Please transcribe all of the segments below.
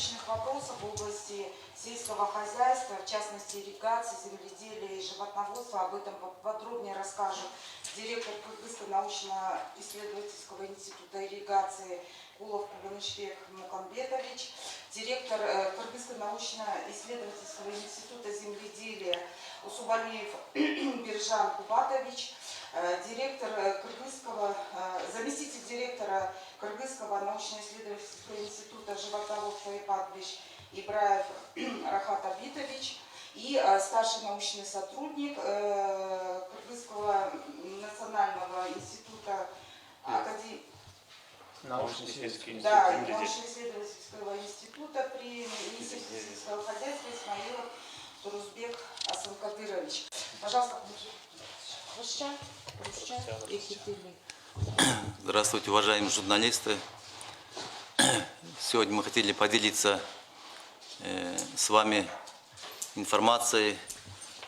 различных вопросов в области сельского хозяйства, в частности ирригации, земледелия и животноводства. Об этом подробнее расскажет директор Кыргызского научно-исследовательского института ирригации Кулов Кубанышбек Мукамбетович, директор Кыргызского научно-исследовательского института земледелия Усубалиев Биржан Кубатович, заместитель директора Кыргызского научно-исследовательского института животноводства и пастбищ Ибраев Рахат Абитович и старший научный сотрудник Кыргызского национального института научно-исследовательского института при Министерстве сельского хозяйства Исмаилов Турузбек Асанкадырович. Пожалуйста, Здравствуйте, уважаемые журналисты. Сегодня мы хотели поделиться с вами информацией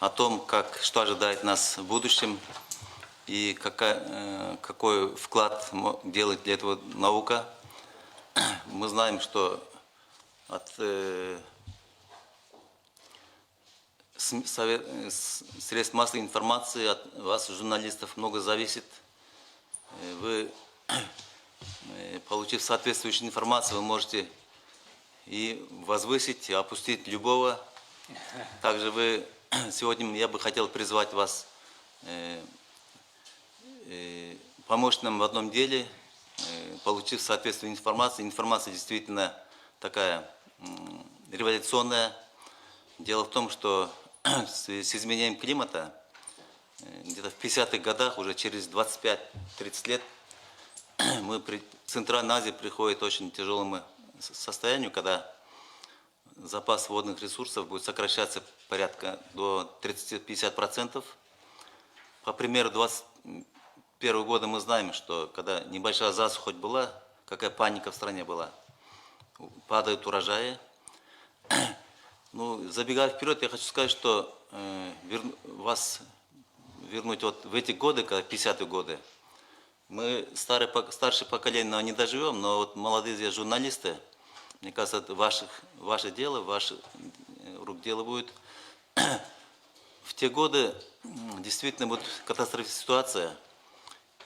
о том, что ожидает нас в будущем и какой вклад делает для этого наука. Мы знаем, что от средств массовой информации, от вас, журналистов, много зависит. Вы, получив соответствующую информацию, вы можете и возвысить, и опустить любого. Также сегодня я бы хотел призвать вас помочь нам в одном деле, получив соответствующую информацию. Информация действительно такая революционная. Дело в том, что с изменением климата где-то в 50-х годах, уже через 25-30 лет, в Центральной Азии приходит очень тяжелому состоянию, когда запас водных ресурсов будет сокращаться порядка до 30-50%. По примеру 2021 года мы знаем, что когда небольшая засуха была, какая паника в стране была, падают урожаи. Ну, забегая вперед, я хочу сказать, что вас вернуть вот в эти годы, когда 50-е годы, мы старшее поколение, но не доживем, но вот молодые здесь журналисты, мне кажется, это ваше дело, ваше рук дело будет. В те годы действительно будет катастрофическая ситуация.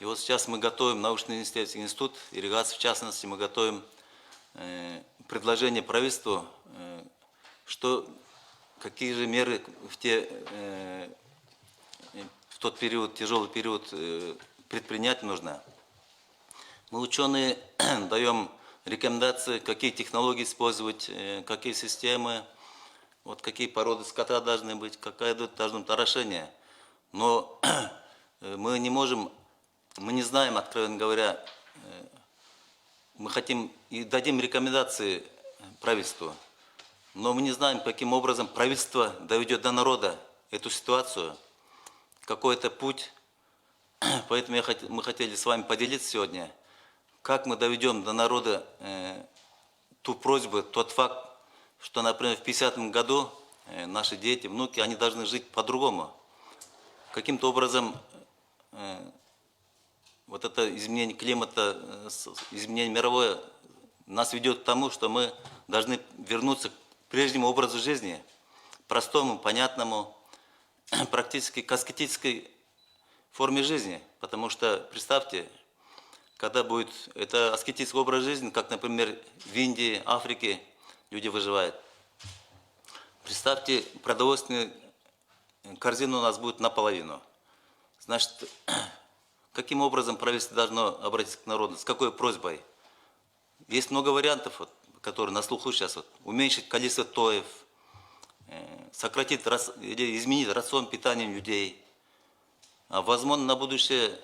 И вот сейчас мы готовим, научно-исследовательский институт, ирригации в частности, мы готовим предложение правительству, какие же меры в тот период, тяжелый период, предпринять нужно. Мы, ученые, даем рекомендации, какие технологии использовать, какие системы, вот какие породы скота должны быть, какое должно быть орошение. Но мы не знаем, откровенно говоря, мы хотим и дадим рекомендации правительству, но мы не знаем, каким образом правительство доведет до народа эту ситуацию, какой-то путь. Поэтому мы хотели с вами поделиться сегодня, как мы доведем до народа ту просьбу, тот факт, что, например, в 50-м году наши дети, внуки, они должны жить по-другому. Каким-то образом вот это изменение климата, изменение мировое нас ведет к тому, что мы должны вернуться к прежнему образу жизни, простому, понятному, практически к аскетической форме жизни. Потому что, представьте, когда будет это аскетический образ жизни, как, например, в Индии, Африке люди выживают. Представьте, продовольственная корзина у нас будет наполовину. Значит, каким образом правительство должно обратиться к народу, с какой просьбой? Есть много вариантов, которые на слуху сейчас. Уменьшить количество тоев, сократить или изменить рацион питания людей. А возможно, на будущее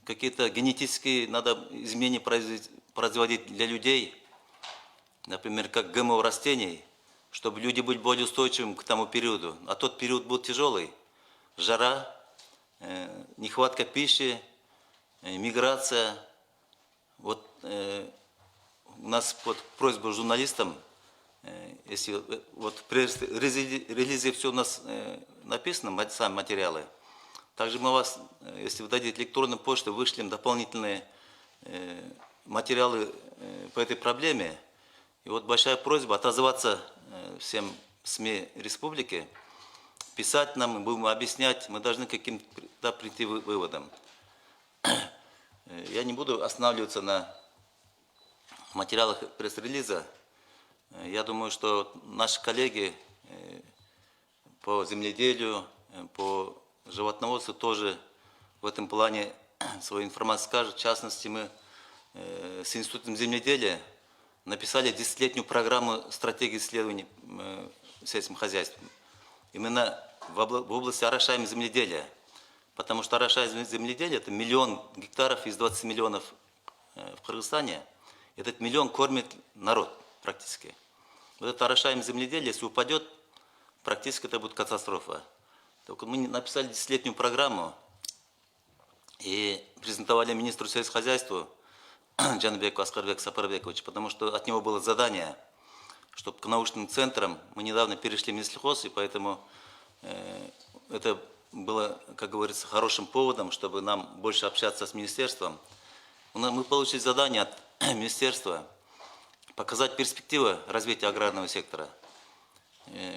какие-то генетические надо изменения производить для людей, например, как ГМО растений, чтобы люди были более устойчивыми к тому периоду. А тот период был тяжелый. Жара, нехватка пищи, миграция. Вот у нас просьба журналистам, если вот в релизе все у нас написано, сами материалы, также мы вас, если вы дадите электронную почту, вышлем дополнительные материалы по этой проблеме. И вот большая просьба отозваться всем СМИ республики, писать нам, мы будем объяснять, мы должны каким-то прийти выводам. Я не буду останавливаться на материалах пресс-релиза. Я думаю, что наши коллеги по земледелию, по животноводству тоже в этом плане свою информацию скажут. В частности, мы с Институтом земледелия написали 10-летнюю программу стратегии исследований сельским хозяйством. Именно в области орошаемого земледелия. Потому что орошаемое земледелие – это 1 миллион гектаров из 20 миллионов в Кыргызстане. Этот миллион кормит народ практически. Вот это орошаемое земледелие, если упадет, практически это будет катастрофа. Только мы написали 10-летнюю программу и презентовали министру сельского хозяйства Джанбеку Аскарбеку Сапарбековичу, потому что от него было задание, чтобы к научным центрам, мы недавно перешли в Минсельхоз, и поэтому это было, как говорится, хорошим поводом, чтобы нам больше общаться с министерством. Мы получили задание от министерства показать перспективы развития аграрного сектора.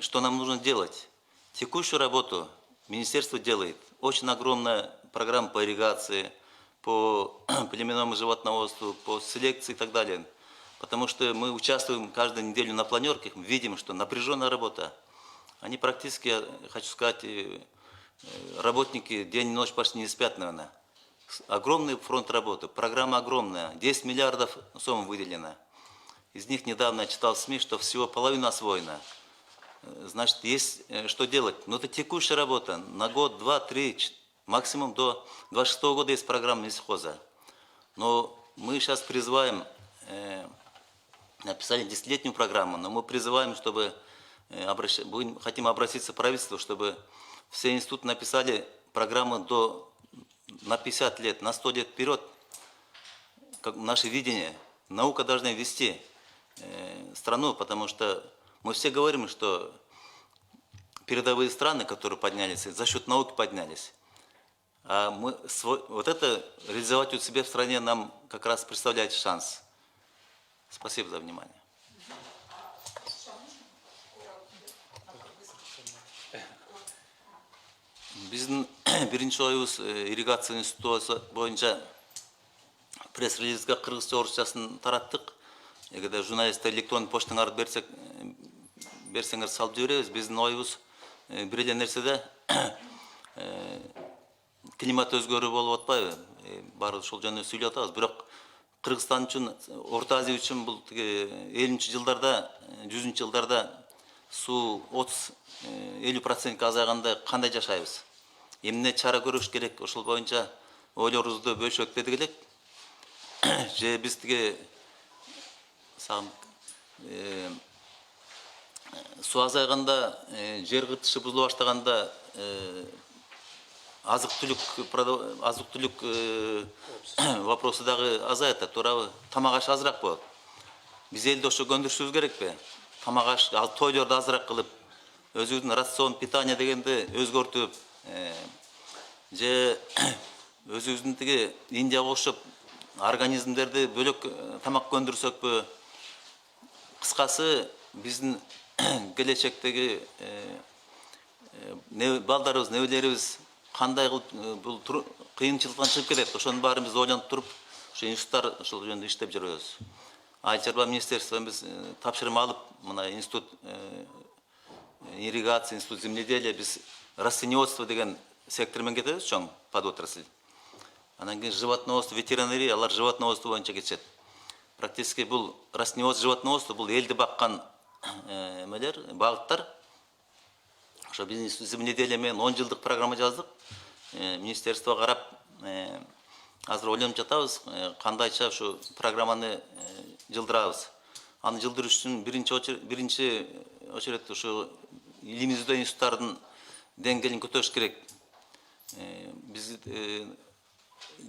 Что нам нужно делать? Текущую работу министерство делает. Очень огромная программа по ирригации, по племенному животноводству, по селекции и так далее. Потому что мы участвуем каждую неделю на планерках, мы видим, что напряженная работа. Они практически, я хочу сказать, работники день и ночь почти не спят, наверное. Огромный фронт работы, программа огромная, 10 миллиардов сумм выделено. Из них недавно я читал в СМИ, что всего половина освоена. Значит, есть что делать. Но это текущая работа, на год, 2, 3, максимум до 26 года есть программа Минсельхоза. Но мы сейчас призываем, написали 10-летнюю программу, но мы призываем, чтобы, хотим обратиться к правительству, чтобы все институты написали программу на 50 лет, на 100 лет вперед, как наше видение. Наука должна вести страну, потому что мы все говорим, что передовые страны, которые поднялись, за счет науки поднялись. А мы вот это реализовать у себя в стране нам как раз представляет шанс. Спасибо за внимание. Биздин биринчи оюбуз ирригация институты боюнча пресс-релизге кыргызча орусчасын тараттык. Эгерде журналисттер электронный поштаңарды берсеңер салып жиберебиз. Биздин оюбуз бир эле нерседе климат өзгөрүү болуп атпайбы? Баары ошол жөнүндө сүйлөп атабыз. Бирок Кыргызстан үчүн, Орто Азия үчүн бул 50 жылдарда, 100 жылдарда суу 30-50% азайганда кандай жашайбыз? Эмне чара көрүш керек? Ошол боюнча ойлорубузду бөлүшөк дедик элек. Же биз суу азайганда, жер кыртышы бузула баштаганда азык-түлүк вопросу дагы азаят, туурабы? Тамак аш азыраак болот. Биз элди ошо көндүрүшүбүз керекпи? Тамак аш, тойлорду азыраак кылып, өзүбүздүн рацион питание дегенди өзгөртүп, же өзүбүздүн Индияга окшоп организмдерди бөлөк тамак көндүрсөкпү? Кыскасы, биздин келечектеги балдарыбыз, небелерибиз кандай кылып бул кыйынчылыктан чыгып кетет? Ошонун баарын биз ойлонуп туруп, ошо институттар ошол жөнүндө иштеп жүрөбүз. Айыл чарба министерстводон биз тапшырма алып, мына институт ирригации, институт земледелия, биз растениеводство деген сектор менен кетебиз, чоң подотрасль. Анан кийин животноводство, ветеринария, алар животноводство боюнча кетишет. Практически бул растениеводство, животноводство бул элди баккан багыттар. Ошо биз институт земледелия менен 10 жылдык программа жаздык. Министерство карап, азыр ойлонуп жатабыз, кандайча ушу программаны жылдырабыз. Аны жылдырыш үчүн биринчи очередте ушу илимибизде институттардын деңгээлин көтөрүш керек. Биз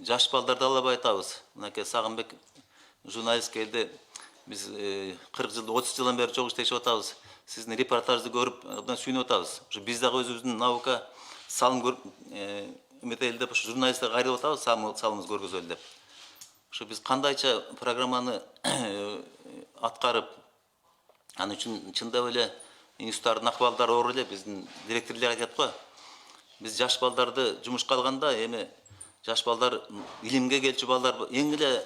жаш балдарды албай атабыз. Мынакей Сагынбек журналист келди. Биз 40 жыл, 30 жылдан бери чогуу иштешип атабыз. Сиздин репортажды көрүп, абдан сүйүнүп атабыз. Ушу биз дагы өзүбүздүн наука салым эметели деп, ушу журналисттерге кайрылып атабыз, салымыбыз көргөзөлү деп. Ушу биз кандайча программаны аткарып, Аны үчүн чындап эле институттардын акыбалдары оор эле, биздин директорлор айтат го. Биз жаш балдарды жумушка алганда эми жаш балдар илимге келчү балдар эң эле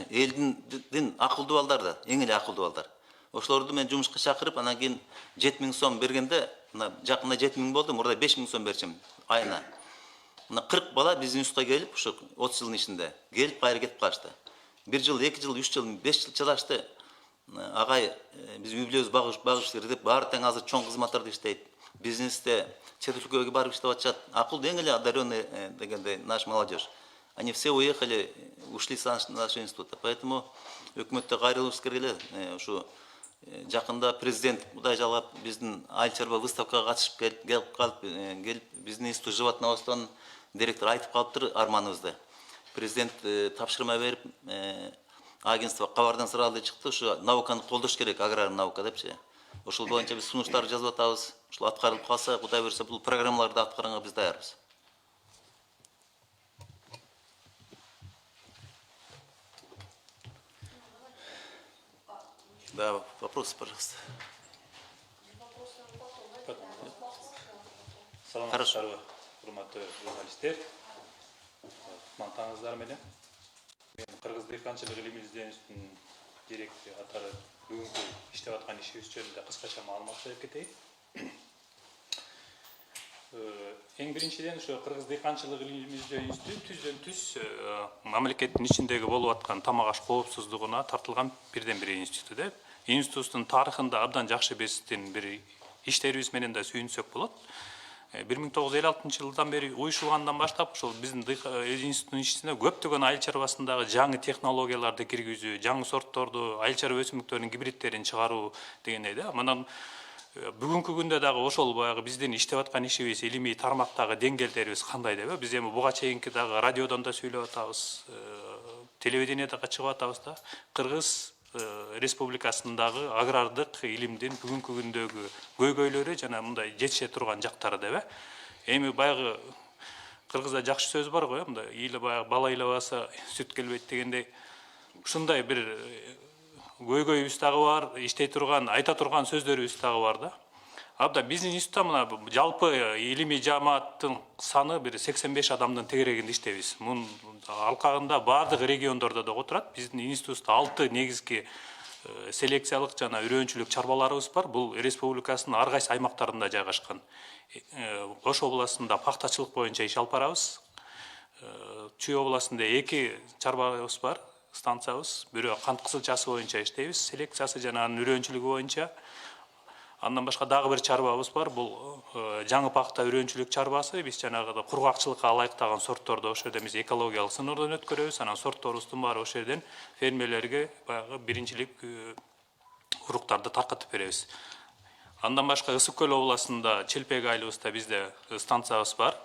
элдин акылдуу балдар да, эң эле акылдуу балдар. Ошолорду мен жумушка чакырып, анан кийин 7000 сом бергенде, мына жакында 7000 болду, мурда 5000 сом берчим айына. Мына 40 бала биздин институтка келип, ушу 30 жылдын ичинде келип кайра кетип калышты. 1 жыл, 2 жыл, 3 жыл, 5 жыл чыдашты. Агай, биз үй бүлөбүз багыш деп, баары тең азыр чоң кызматтарда иштейт. Бизнесте, чет өлкөгө барып иштеп атышат. Акылдуу, эң эле одаренный дегендей наш молодежь. Они все уехали, ушли с нашего института. Поэтому өкмөттө кайрылышыбыз керек эле. Ушу жакында президент Кудай жалгап биздин айыл чарба выставкага катышып келип биздин институт животного остан директор айтып калыптыр арманыбызды. Президент тапшырма берип агентство кабардан суралды чыкты, ушу науканы колдош керек, аграрный наука депчи. Ошол боюнча биз сунуштар жазып атабыз. Ушул аткарылып калса, Кудай буйрса, бул программаларды аткарганга биз даярбыз. Да, вопросы, пожалуйста. Саламатсыздарбы, урматтуу журналисттер. Кутмандыңыздар менен. Мен Кыргыз дыйканчылык илимий изденүүсүнүн директори катары бүгүнкү иштеп аткан ишибиз жөнүндө кыскача маалымат берип кетейин. Эң биринчиден ошо Кыргыз дыйканчылык илимий изденүүсү түздөн-түз мамлекеттин ичиндеги болуп аткан тамак аш коопсуздугуна тартылган бирден бир институт деп. Институттун тарыхында абдан жакшы биздин бир иштерибиз менен да сүйүнсөк болот. 1956 жылдан бери уюшулгандан баштап ошол биздин институттун ичинде көптөгөн айыл чарбасындагы жаңы технологияларды киргизүү, жаңы сортторду, айыл чарба өсүмдүктөрүнүн гибридтерин чыгаруу дегендей да. Мындан бүгүнкү күндө дагы ошол баягы биздин иштеп аткан ишибиз, илимий тармактагы деңгээлдерибиз кандай деп, биз эми буга чейинки дагы радиодон да сүйлөп атабыз, телевидениедага чыгып атабыз да. Кыргыз республикасындагы агрардык илимдин бүгүнкү күндөгү көйгөйлөрү жана мындай жетише турган жактары деп. Эми баягы кыргызда жакшы сөз бар го, мындай баягы бала ыйлабаса сүт келбейт дегендей, ушундай бир көйгөйүбүз дагы бар, иштей турган, айта турган сөздөрүбүз дагы бар да. Абда биздин институтта мына жалпы илимий жааматтын саны бир 85 адамдын тегерегинде иштейбиз. Мунун алкагында бардык региондордо да отурат. Биздин институтта 6 негизги селекциялык жана үрөөнчүлүк чарбаларыбыз бар. Бул республикасынын ар кайсы аймактарында жайгашкан. Ош областында пахтачылык боюнча иш алып барабыз. Чүй областында 2 чарбабыз бар, станциябыз. Бирөө кант кызылчасы боюнча иштейбиз, селекциясы жана анын үрөөнчүлүгү боюнча. Андан башка дагы бир чарбабыз бар. Бул жаңы пахта үрөөнчүлүк чарбасы. Биз жанагыда кургакчылыкка ылайыктаган сортторду ошол жерде биз экологиялык сыноодон өткөрөбүз. Анан сортторубуздун баары ошол жерден фермерлерге баягы биринчилик уруктарды таркатып беребиз. Андан башка Ысык көл областында Челпек айылыбызда бизде станциябыз бар.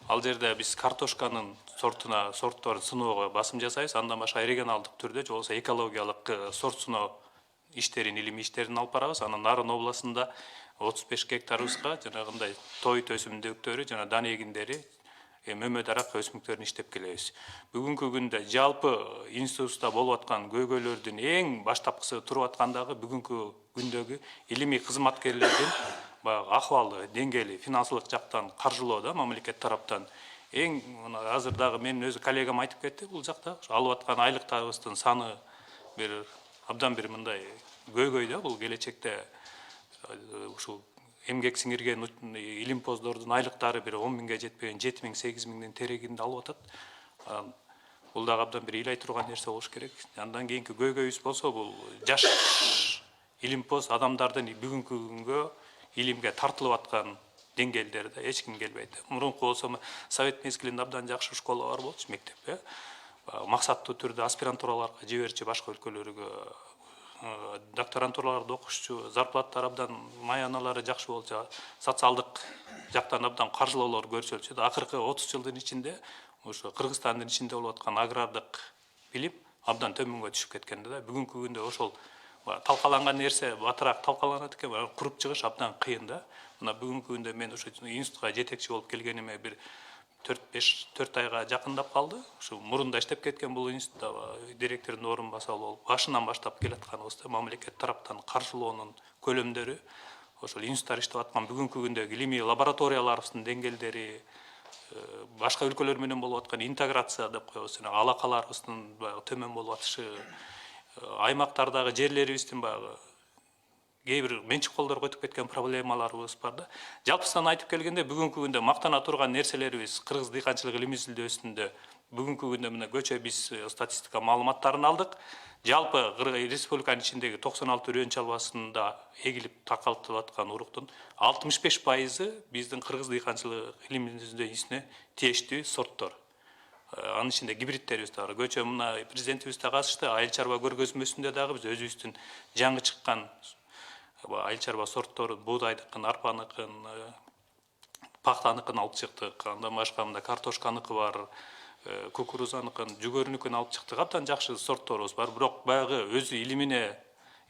Ал жерде биз картошканын сортторун сыноого басым жасайбыз. Андан башка регионалдык түрдө же болбосо экологиялык сорт сыноо иштерин, илимий иштерин алып барабыз. Анан Нарын областында 35 гектарыбызга жанагындай тоyut өсүмдүктөрү жана дан эгиндери, мөмө дарак өсүмдүктөрүн иштеп келебиз. Бүгүнкү күндө жалпы институтта болуп аткан көйгөйлөрдүн эң баштапкысы туруп аткандагы бүгүнкү күндөгү илимий кызматкерлердин баягы акыбалы, деңгээли, финансылык жактан каржылоо да мамлекет тараптан эң азыр дагы менин өзү коллегам айтып кетти, бул жакта алып аткан айлыктарыбыздын саны бир абдан бир мындай көйгөй да, бул келечекте ушул эмгек сиңирген илимпоздордун айлыктары бир 10 миңге жетпеген 7 миң, 8 миңдин терегинде алып атат. Бул дагы абдан бир ыйлай турган нерсе болуш керек. Андан кийинки көйгөйүбүз болсо бул жаш илимпоз адамдардын бүгүнкү күнгө илимге тартылып аткан деңгээлдерде эч ким келбейт. Мурунку болсо совет мезгилинде абдан жакшы школа бар болчу, мектеп, максаттуу түрдө аспирантураларга жиберчи, башка өлкөлөргө докторантураларда окушчу, зарплаттар абдан маяналары жакшы болчу, социалдык жактан абдан каржылоолор көрсөтчү. Акыркы 30 жылдын ичинде ошо Кыргызстандын ичинде болуп аткан агрардык билим абдан төмөнгө түшүп кеткен да. Бүгүнкү күндө ошол талкаланган нерсе батыраак талкаланат экен, куруп чыгыш абдан кыйын да. Мына бүгүнкү күндө мен ошо институтка жетекчи болуп келгениме бир 4 айга жакындап калды. Ушу мурунда иштеп кеткен бул институтта директордун орун басары болуп, башынан баштап келатканыбызда мамлекет тараптан каржылоонун көлөмдөрү, ошол институттар иштеп аткан бүгүнкү күндөгү илимий лабораторияларыбыздын деңгээлдери, башка өлкөлөр менен болуп аткан интеграция деп коебуз, алакаларыбыздын баягы төмөн болуп атышы, аймактардагы жерлерибиздин баягы кээ бир менчик колдорго өтүп кеткен проблемаларыбыз бар да. Жалпысынан айтып келгенде бүгүнкү күндө мактана турган нерселерибиз кыргыз дыйканчылык илимий изилдөөсүндө бүгүнкү күндө мына көчө биз статистика маалыматтарын алдык. Жалпы республиканын ичиндеги 96 үрөн чалбасында эгилип таркалтылып аткан уруктун 65% биздин кыргыз дыйканчылык илимий изилдөөсүнө тиештүү сорттор. Анын ичинде гибридтерибиз да бар. Көчө мына президентибиз да катышты, айыл чарба көргөзмөсүндө дагы биз өзүбүздүн жаңы чыккан айыл чарба сортторун, буудайдыкын, арпаныкын, пахтаныкын алып чыктык. Андан башка мында картошканыкы бар, кукурузаныкын, жүгөрүнүкүн алып чыктык. Абдан жакшы сортторубуз бар. Бирок баягы өзү илимине,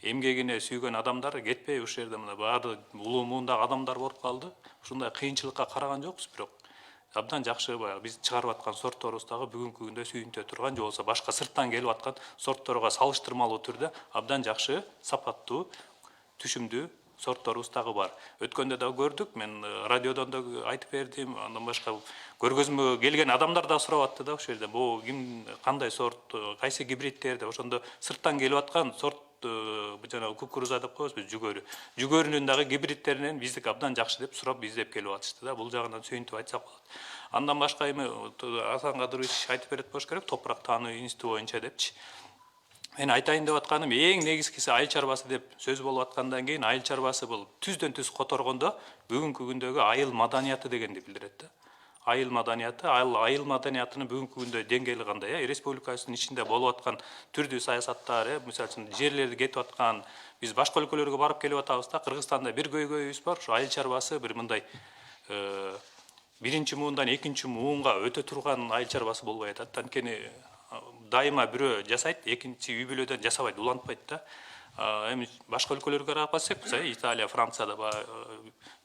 эмгегине сүйгөн адамдар кетпей ушул жерде мына баары улуу муундагы адамдар болуп калды. Ушундай кыйынчылыкка караган жокпуз, бирок абдан жакшы баягы биз чыгарып аткан сортторубуз дагы бүгүнкү күндө сүйүнтө турган, же болбосо башка сырттан келип аткан сортторго салыштырмалуу түрдө абдан жакшы, сапаттуу, түшүмдүү сортторубуз дагы бар. Өткөндө да көрдүк, мен радиодон да айтып бердим, андан башка көргөзмөгө келген адамдар да сурап атты да ошол жерде. Бул ким, кандай сорт, кайсы гибридтер деп, ошондо сырттан келип аткан сорт жанагы кукуруза деп коебуз, жүгөрү. Жүгөрүнүн дагы гибридтеринен биздики абдан жакшы деп сурап издеп келип атышты да. Бул жагынан сүйүнтүп айтсак болот. Андан башка эми Асан Кадырович айтып берет болуш керек, топурак таануу институту боюнча депчи. Мен айтайын деп атканым, эң негизгиси айыл чарбасы деп сөз болуп аткандан кийин, айыл чарбасы бул түздөн түз которгондо бүгүнкү күндөгү айыл маданияты дегенди билдирет да. Айыл маданияты, айыл маданиятынын бүгүнкү күндө деңгээли кандай? Республикабыздын ичинде болуп аткан түрдүү саясаттар, мисалы үчүн жерлерди кетип аткан, биз башка өлкөлөргө барып келип атабыз да, Кыргызстанда бир көйгөйүбүз бар, ошо айыл чарбасы бир мындай биринчи муундан экинчи муунга өтө турган айыл чарбасы болбой атат. Анткени дайыма бирөө жасайт, экинчи үй бүлөдөн жасабайт, улантпайт да. Эми башка өлкөлөргө карап атсак, Италия, Францияда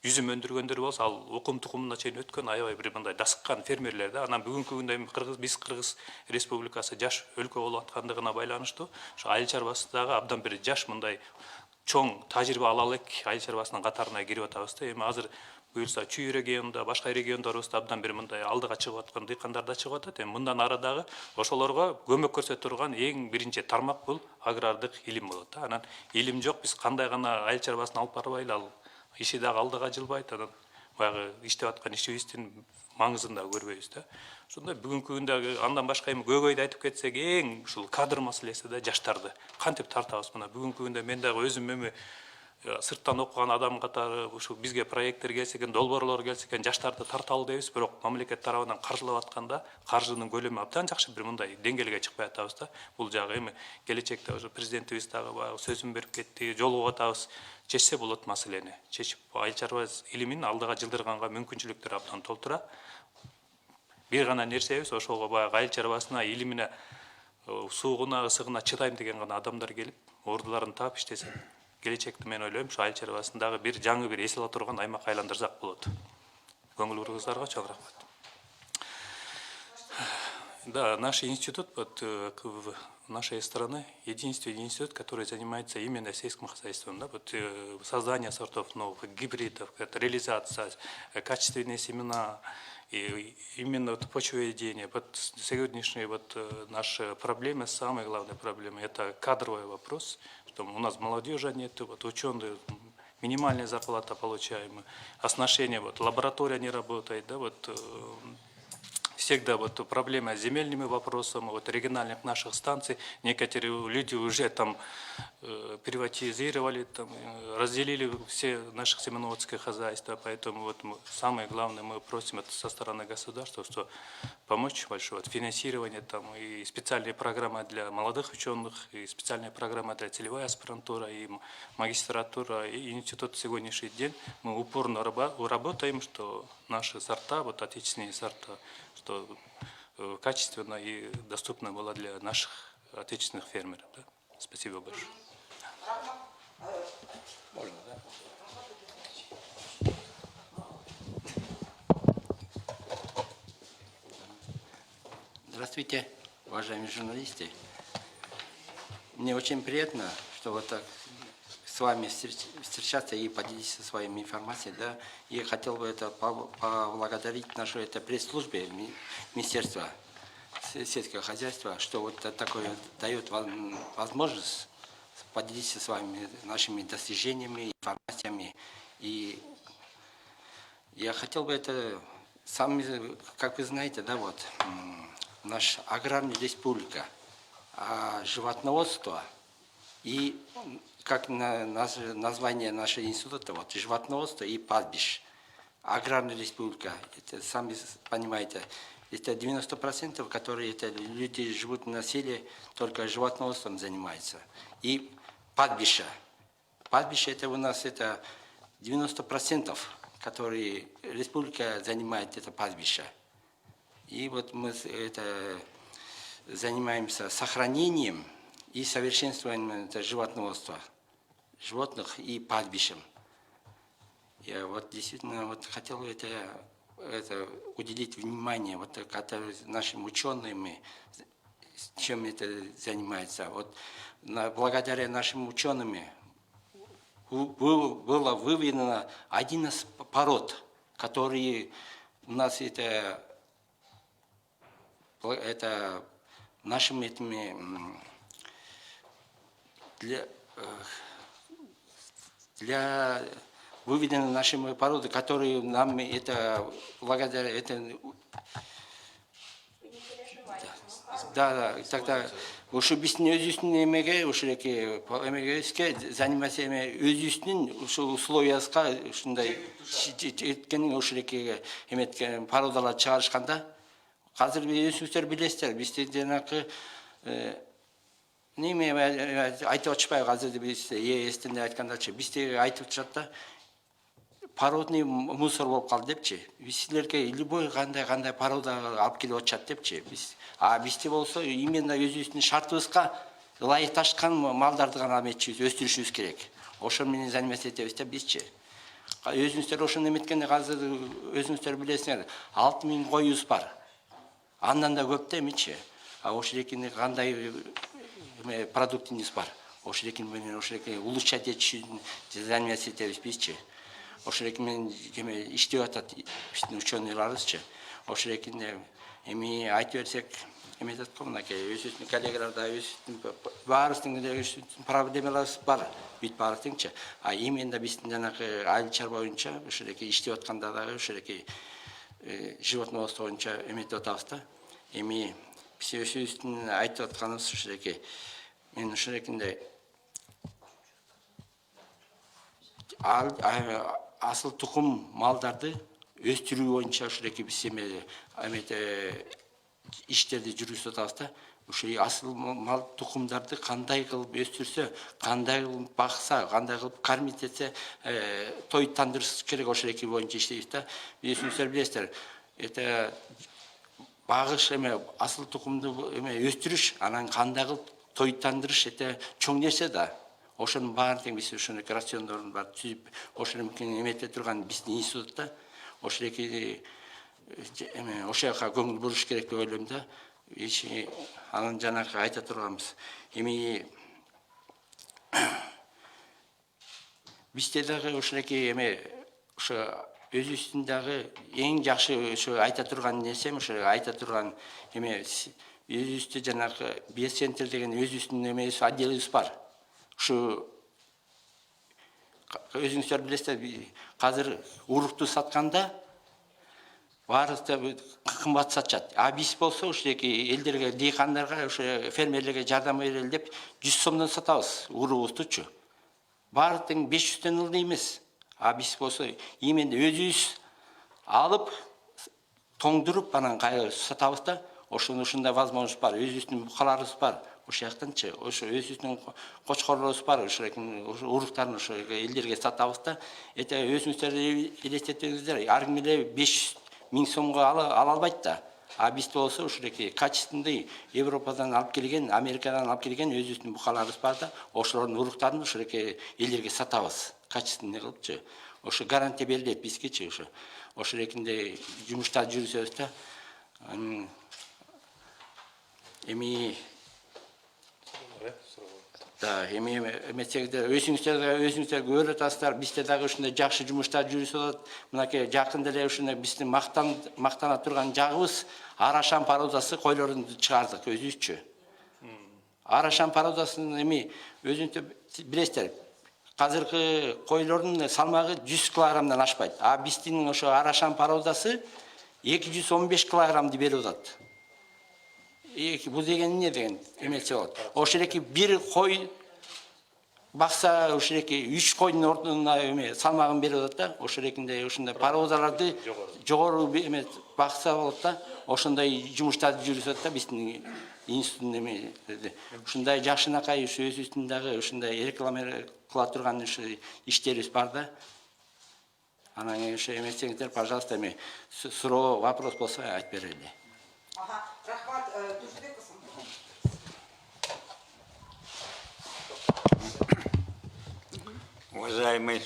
жүзүм өндүргөндөр болсо, ал окум тукумуна чейин өткөн аябай бир мындай дасыккан фермерлер да. Анан бүгүнкү күндө биз Кыргыз Республикасы жаш өлкө болуп аткандыгына байланыштуу, ошо айыл чарбасындагы абдан бир жаш мындай чоң тажрыйба ала элек айыл чарбасынын катарына кирип атабыз да. Эми азыр буюрса Чүй регионунда, башка региондорубузда абдан бир мындай алдыга чыгып аткан дыйкандар да чыгып атат. Эми мындан ары дагы ошолорго көмөк көрсөтө турган эң биринчи тармак бул агрардык илим болот да. Анан илим жок, биз кандай гана айыл чарбасын алып барбайлы, ал иши дагы алдыга жылбайт. Анан баягы иштеп аткан ишибиздин маңызын да көрбөйбүз да. Ошондой бүгүнкү күндөгү андан башка эми көйгөйдү айтып кетсек, эң ушул кадр маселеси да, жаштарды кантип тартабыз? Мына бүгүнкү күндө мен дагы өзүм эми сырттан окуган адам катары ушу бизге проекттер келсе экен, долбоорлор келсе экен, жаштарды тарталы дейбиз, бирок мамлекет тарабынан каржылап атканда каржынын көлөмү абдан жакшы бир мындай деңгээлге чыкпай атабыз да. Бул жагы эми келечекте уже президентибиз дагы баягы сөзүн берип кетти, жолугуп атабыз. Чечсе болот маселени. Чечип айыл чарба илимин алдыга жылдырганга мүмкүнчүлүктөр абдан толтура. Бир гана нерсебиз, ошого баягы айыл чарбасына, илимине, суугуна, ысыгына чыдайм деген гана адамдар келип, ордуларын таап иштесе, келечекте мен ойлойм, ушу айыл чарбасындагы бир жаңы бир эс ала турган аймак айландырсак болот. Көңүл буруңуздарга чоң рахмат. Да, наш институт, вот в нашей стране единственный институт, который занимается именно сельским хозяйством. Да, вот, создание сортов новых, гибридов, реализация, качественные семена, и именно вот почвоведение. Вот сегодняшние вот наши проблемы, самые главные проблемы, это кадровый вопрос, что у нас молодежи нет, вот ученые, минимальная зарплата получаемая, оснащение, вот лаборатория не работает, да, вот всегда вот проблема с земельными вопросами, вот региональных наших станций, некоторые люди уже там приватизировали, там, разделили все наши семеноводские хозяйства, поэтому вот самое главное мы просим это со стороны государства, что помочь большое, вот, финансирование там и специальные программы для молодых ученых, и специальная программа для целевой аспирантура и магистратура, и институт сегодняшний день мы упорно работаем, что наши сорта, вот отечественные сорта, что качественно и доступно было для наших отечественных фермеров. Да? Спасибо большое. Можно, да? Здравствуйте, уважаемые журналисты. Мне очень приятно, что вот так с вами встречаться и поделиться своими информацией. Да? И хотел бы это поблагодарить нашу пресс-службе Министерства сельского хозяйства, что вот такое дает возможность поделиться с вами нашими достижениями, информациями. И я хотел бы это, сами, как вы знаете, да, вот, наша аграрная республика, животноводство и, как название нашего института, вот, животноводство и пастбищ. Аграрная республика, это, сами понимаете, это 90%, которые это люди живут на селе, только животноводством занимаются. И пастбища. Пастбища это у нас это 90%, которые республика занимает это пастбища. И вот мы это занимаемся сохранением и совершенствованием животноводства, животных и пастбищем. Я вот действительно вот хотел это уделить внимание вот нашим ученым, чем это занимается. Вот благодаря нашим ученым было выведено 11 пород, которые у нас это нашими этими для выведены нашими породы, которые нам это благодаря это да тогда ушу биздин өзүбүздүн эмеге заниматься өзүбүздүн ушул условияска ушундай жеткенин ушулекеге эметкен породалар чыгарышканда азыр өзүңүздөр билесиздер бизде жанакы неме айтып атышпайбы азыр биз ээстин айткандачы бизде айтып турат да породный мусор болуп калды депчи. Биз силерге любой кандай порода алып келип атышат депчи. Бизде болсо именно өзүбүздүн шартыбызга ылайыкташкан малдарды гана эметчүбүз, өстүрүшүбүз керек. Ошол менен заниматься этебиз да бизчи. Өзүңүздөр ошону эметкенде азыр өзүңүздөр билесиңер, 6000 коюбуз бар. Андан да көп да эмичи. Ошол экини кандай продуктиңиз бар. Ошол экини менен улучшать этишүүнү заниматься этебиз бизчи. Ошол экинен иштеп атат биздин ученыйларыбызчы. Ошол экинде эми айтып берсек, эметет го мынакей өзүбүздүн коллегаларда баарыбыздын проблемаларыбыз бар, бүт баарыбыздыңчы. Именно биздин жанагы айыл чарба боюнча ошол иштеп атканда дагы ошол животноводство боюнча эметип атабыз да. Эми биз өзүбүздүн айтып атканыбыз ошол мен ошол асыл тукум малдарды өстүрүү боюнча ошол биз иштерди жүргүзүп атабыз да. Ошол асыл мал тукумдарды кандай кылып өстүрсө, кандай кылып бакса, кандай кылып кормить этсе, тойтандырыш керек, ошол боюнча иштейбиз да. Өзүңүздөр билесиздер, это багыш асыл тукумду өстүрүш, анан кандай кылып тойтандырыш это чоң нерсе да. Ошонун баарын биз ошону рациондорун бар түзүп, ошону эмете турган биздин институтта ошол ошояка көңүл буруш керек деп ойлойм да. Анан жанагы айта турганыбыз, эми бизде дагы ошол ошо өзүбүздүн дагы эң жакшы ошо айта турган нерсем, ошо айта турган өзүбүздө жанагы биоцентр деген өзүбүздүн отделибиз бар. Şu özüңүздөр билесиздер, азыр урукту сатканда баарыбызда кымбат сатышат. Биз болсо элдерге, дыйкандарга, фермерлерге жардам берели деп 100 сомдон сатабыз уругубуздучу. Баары тең 500дөн ылдый эмес. Биз болсо именно өзүбүз алып, тоңдуруп, анан сатабыз да. Ушундай возможность бар, өзүбүздүн букаларыбыз бар. Ошол жактанчы, ошо өзүбүздүн кочкорлорубуз бар, уруктарын ошо элдерге сатабыз да. Это өзүңүздөр элестетиңиздер, ар ким эле 500 000 сомго ала албайт да. Бизде болсо ошол качественный Европадан алып келген, Америкадан алып келген өзүбүздүн букаларыбыз бар да. Ошолордун уруктарын ошол элдерге сатабыз, качественный кылыпчы. Ошо гарантия берилет бизгечи ошо. Ошол жумуштарды жүргүзөбүз да. эми да, эми эмесеңиздер өзүңүздөр көрүп атасыздар, бизде дагы ушундай жакшы жумуштар жүрүп атат. Мынакей жакында эле ушундай биздин мактана турган жагыбыз Арашан породасы койлорунду чыгардык өзүбүзчө. Арашан породасынын эми өзүңүздөр билесиздер, азыркы койлордун салмагы 100 килограммдан ашпайт. А биздин ошо Арашан породасы 215 килограммды берип атат. Бул деген эмне деген эмесе болот. Ошол эки бир кой бакса, ошол эки 3 койдун ордуна эме салмагын берип атат да. Ошол экинде ушундай породаларды жогору эме бакса болот да. Ошондой жумуштарды жүргүзөт да биздин институттун эме. Ушундай жакшынакай өзүбүздүн дагы ушундай реклама кыла турган иштерибиз бар да. Анан ошо эмесеңиздер, пожалуйста, эме суроо, вопрос болсо айтып берели. Ага, Рахмат Душбек Касым. Уважаемые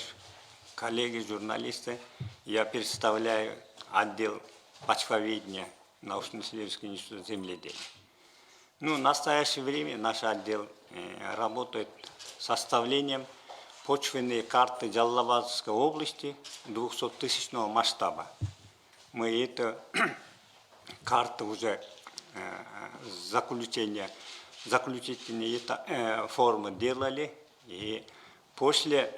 коллеги, журналисты, я представляю отдел почвоведения научно-исследовательского института земледелия. Ну, в настоящее время наш отдел работает с составлением почвенной карты Жалалабадской области 200-тысячного масштаба. Мы эту карту уже заключительные формы делали, и после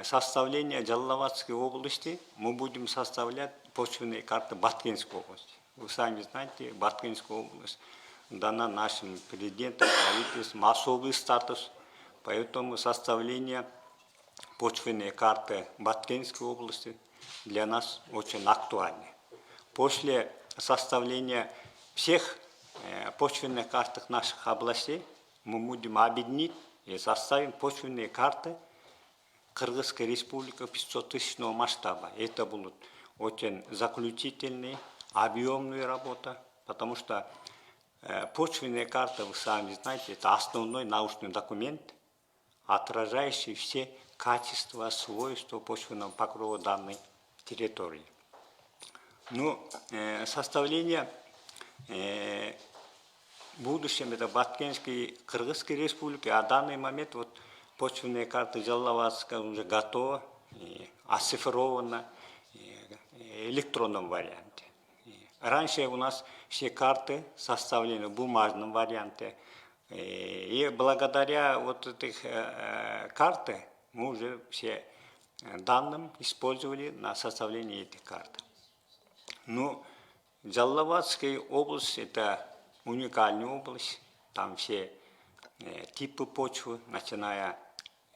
составления Жалалабадской области мы будем составлять почвенные карты Баткенской области. Вы сами знаете, Баткенская область дана нашим президентом, правительством особый статус, поэтому составление почвенной карты Баткенской области для нас очень актуально. После составления всех почвенных карт наших областей мы будем объединить и составим почвенные карты Кыргызской республики 500-тысячного масштаба. Это будут очень заключительные, объемные работы, потому что почвенные карты, вы сами знаете, это основной научный документ, отражающий все качества, свойства почвенного покрова данной территории. Ну, составление в будущем это Баткенской Кыргызской республики, а в данный момент вот почвенные карты Жалалабадской уже готова, оцифрована в электронном варианте. Раньше у нас все карты составлены в бумажном варианте, и благодаря вот этих картам мы уже все данные использовали на составление этих карт. Ну, Жалалабадская область – это уникальная область, там все типы почвы, начиная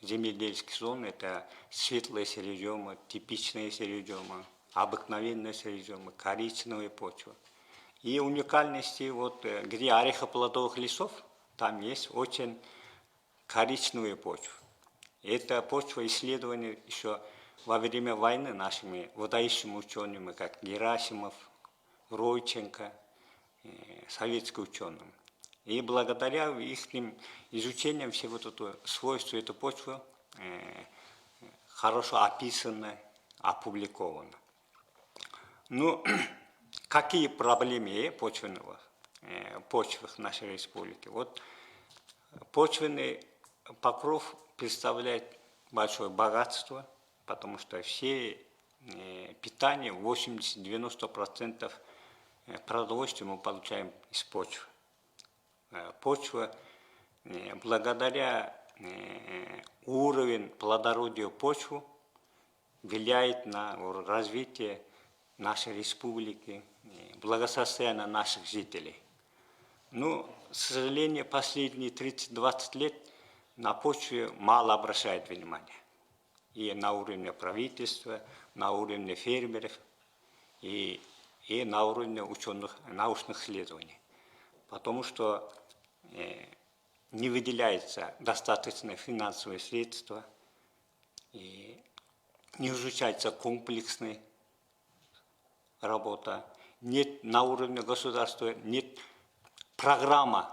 земледельских зон, это светлые середземы, типичные середземы, обыкновенные середземы, коричневые почвы. И уникальности, вот, где орехоплодовых лесов, там есть очень коричневые почвы. Это почва исследования еще во время войны нашими выдающими учеными, как Герасимов, Ройченко, советские ученые. И благодаря их изучениям все вот это свойства этой почвы хорошо описаны, опубликованы. Ну, какие проблемы почвенных в нашей республике? Вот почвенный покров представляет большое богатство, потому что все питание, 80-90% продовольствия мы получаем из почвы. Почва, благодаря уровню плодородия почвы, влияет на развитие нашей республики, благосостояние наших жителей. Но, к сожалению, последние 30-20 лет на почве мало обращают внимания. И на уровне правительства, на уровне фермеров, и на уровне ученых, научных исследований. Потому что не выделяется достаточно финансовые средства, и не изучается комплексная работа, нет на уровне государства, нет программы,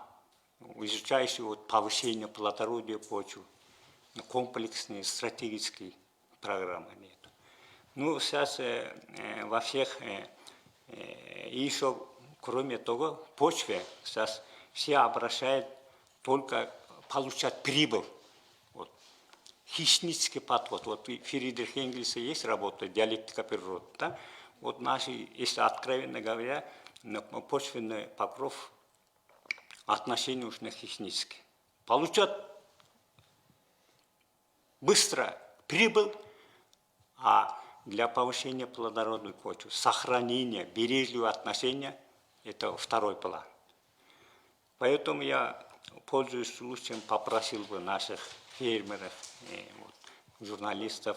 изучающей повышение плодородия почвы, комплексные стратегические программы нет. Ну, сейчас во всех, и еще, кроме того, почве сейчас все обращают только получать прибыль. Вот. Хищнический подход. Вот у Фридриха Энгельса есть работа «Диалектика природы». Да? Вот наши, если откровенно говоря, почвенный покров отношения уж на хищнический. Получат быстро прибыль, а для повышения плодородной почвы, сохранения, бережливого отношения – это второй план. Поэтому я, пользуясь случаем, попросил бы наших фермеров, журналистов,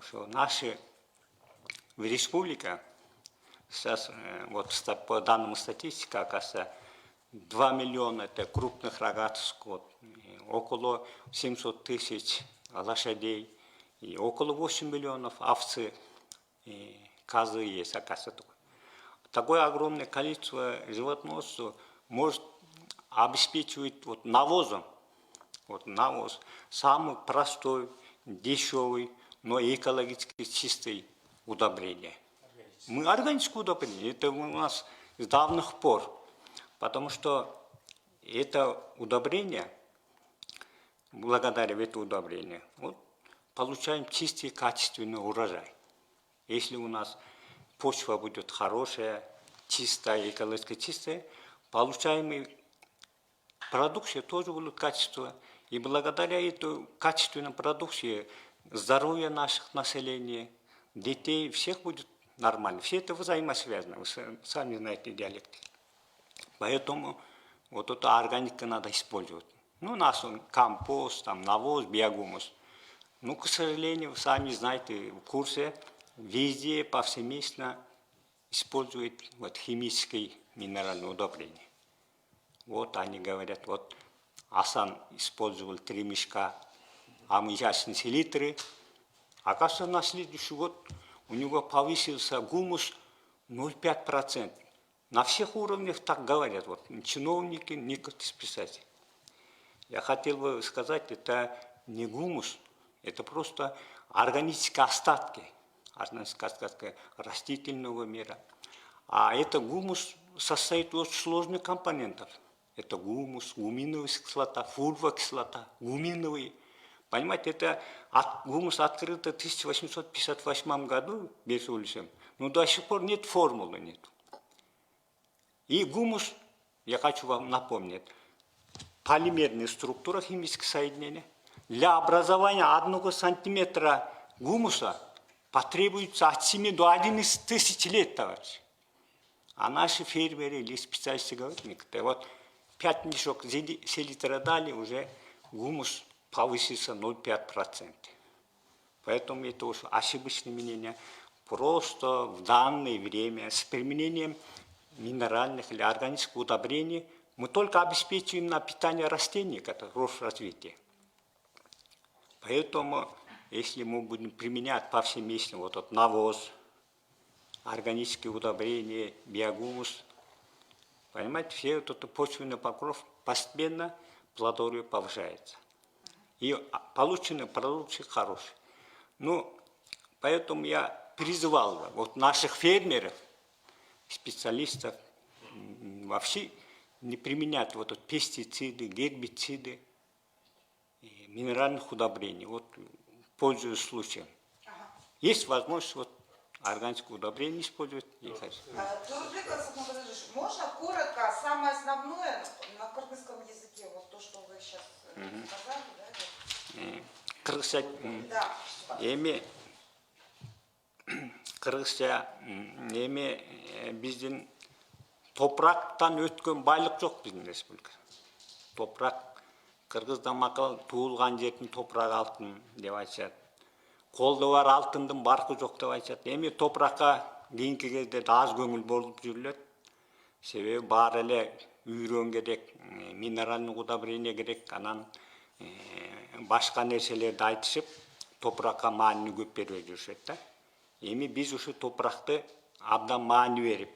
что наши в республике, сейчас вот по данным статистики, оказывается, 2 миллиона – это крупных рогатых скот, около 700 тысяч лошадей, и около 8 миллионов овцы и козы есть, оказывается. Такое огромное количество животноводства может обеспечивать вот навозом. Вот навоз самый простой, дешевый, но экологически чистый удобрение. Мы органическое удобрение, это у нас с давних пор, потому что это удобрение, благодаря этому удобрению, вот, получаем чистый качественный урожай. Если у нас почва будет хорошая, чистая, экологически чистая, получаемый продукция тоже будет качественная. И благодаря этой качественной продукции здоровье наших населения, детей, всех будет нормально. Все это взаимосвязано, вы сами знаете диалекты. Поэтому вот эту органику надо использовать. Ну, у нас компост, там, навоз, биогумус. Ну, к сожалению, вы сами знаете, в курсе везде повсеместно используют вот, химические минеральные удобрения. Вот они говорят, вот Асан использовал 3 мешка аммиачной селитры. Оказывается, на следующий год у него повысился гумус 0,5%. На всех уровнях так говорят, вот, чиновники, некоторые специалисты. Я хотел бы сказать, это не гумус, это просто органические остатки растительного мира. А это гумус состоит из очень сложных компонентов. Это гумус, гуминовая кислота, фурфовая кислота, гуминовый. Понимаете, это гумус открыт в 1858 году Берсулисом, но до сих пор нет формулы. Нет. И гумус, я хочу вам напомнить, полимерная структура химических соединений. Для образования 1 сантиметра гумуса потребуется от 7 до 11 тысяч лет, товарищи. А наши фермеры или специалисты говорят, некоторые, вот 5 мешок селитра дали, уже гумус повысился 0,5%. Поэтому это уж ошибочное мнение. Просто в данное время с применением минеральных или органических удобрений мы только обеспечиваем на питание растений, это рост развития. Поэтому, если мы будем применять повсеместно вот этот навоз, органические удобрения, биогумус, понимаете, все этот почвенный покров постепенно плодородие повышается. И полученный продукт хороший. Ну, поэтому я призывал бы вот наших фермеров, специалистов вообще не применять вот пестициды, гербициды, минеральных удобрений. Вот пользуясь случаем. Есть возможность вот органическое удобрение использовать. Можно коротко, самое основное на кыргызском языке, вот то, что вы сейчас сказали, да? Кыргызча, кыргызча биздин топырактан өткөн байлык жок биздин республикада. Топырак кыргызда макал туулган жердин топурагы алтын деп айтышат. Колдо бар алтындын баркы жок деп айтышат. Эми топуракка кийинки кезде да аз көңүл болуп жүрүлөт. Себеби баары эле үйрөн керек, минеральный удобрение керек, анан башка нерселерди айтышып, топуракка маани көп бербей жүрүшөт да. Эми биз ушу топуракты абдан маани берип,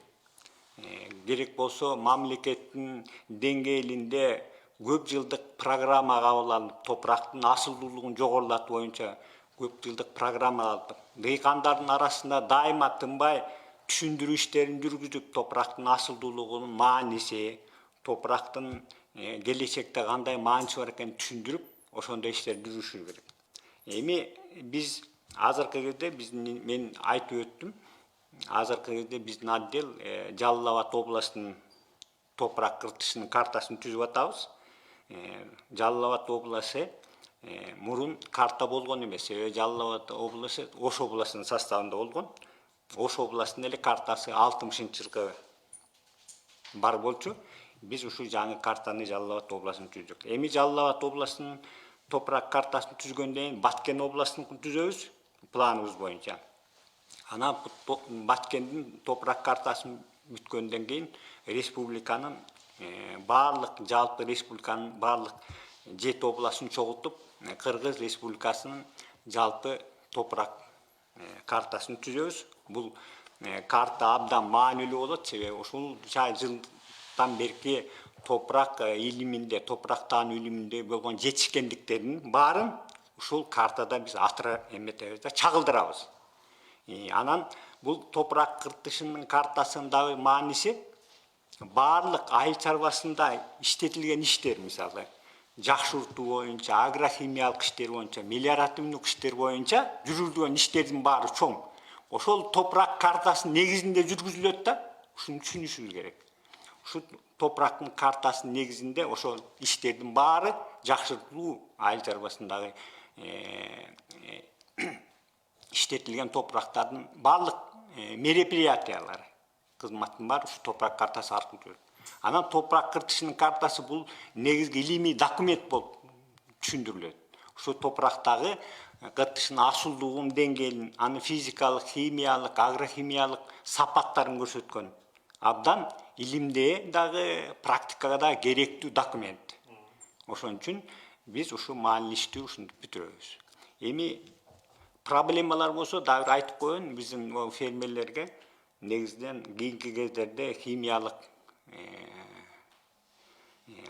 керек болсо мамлекеттин деңгээлинде көп жылдык программа кабыл алып, топурактын асылдуулугун жогорулатуу боюнча көп жылдык программа алып, дыйкандардын арасында дайыма тынбай түшүндүрүү иштерин жүргүзүп, топурактын асылдуулугунун мааниси, топырактын келечекте кандай мааниси бар экенин түшүндүрүп, ошондой иштерди жүргүзүш керек. Эми биз азыркы кезде мен айтып өттүм. Азыркы кезде биздин отдел Жалал Абад областынын топурак кыртышынын картасын түзүп атабыз. Жалал Абад обласы мурун карта болгон эмес. Жалал Абад обласы Ош областынын составында болгон. Ош областынын эле картасы 60-жылкы бар болчу. Биз ушул жаңы картаны Жалал Абад областын түздүк. Эми Жалал Абад областынын топурак картасын түзгөндөн кийин Баткен областын түзөбүз планыбыз боюнча. Анан Баткендин топурак картасын бүткөндөн кийин республиканын баардык жалпы республиканын баардык 7 областын чогултуп Кыргыз республикасынын жалпы топурак картасын түзөбүз. Бул карта абдан маанилүү болот, себеби ушул жылдан берки топурак илиминде, топурак таануу илиминде болгон жетишкендиктердин баарын ушул картада биз атыра эметебиз да чагылдырабыз. Анан бул топурак кыртышынын картасындагы мааниси баардык айыл чарбасында иштетилген иштер, мисалы жакшыртуу боюнча, агрохимиялык иштер боюнча, мелиоративдик иштер боюнча жүргүзүлгөн иштердин баары чоң. Ошол топурак картасынын негизинде жүргүзүлөт да, ушуну түшүнүшүбүз керек. Ушу топурактын картасынын негизинде ошол иштердин баары жакшыртуу айыл чарбасындагы иштетилген топурактардын баардык мероприятиялары, кызматтын баары ушу топурак картасы аркылуу жүрөт. Анан топурак кыртышынын картасы бул негизги илимий документ болуп түшүндүрүлөт. Ушу топурактагы кыртышынын асылдугунун деңгээлин, аны физикалык, химиялык, агрохимиялык сапаттарын көрсөткөн абдан илимде дагы, практикага да керектүү документ. Ошон үчүн биз ушу маанилүү ишти ушинтип бүтүрөбүз. Эми проблемалар болсо дагы айтып коеюн, биздин фермерлерге негизинен кийинки кездерде химиялык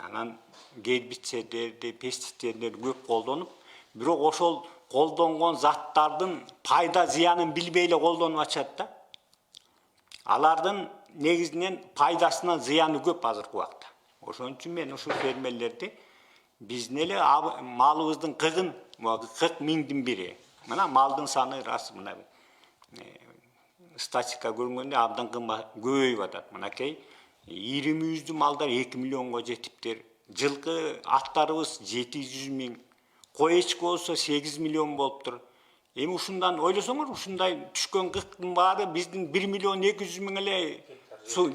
анан гербициддерди, пестициддерди көп колдонуп, бирок ошол колдонгон заттардын пайда зыянын билбей эле колдонуп атышат да. Алардын негизинен пайдасынан зыяны көп азыркы убакта. Ошон үчүн мен ушул фермерлерди биздин эле малыбыздын 40 миңдин бири. Мына малдын саны рас мына статистика көргөндө абдан көбөйүп атат. Мынакей ири мүйүздүү малдар 2 миллионго жетиптир. Жылкы аттарыбыз 700 миң. Кой эчки болсо 8 миллион болуптур. Эми ушундан ойлосоңор, ушундай түшкөн кырктын баары биздин 1 миллион 200 миң эле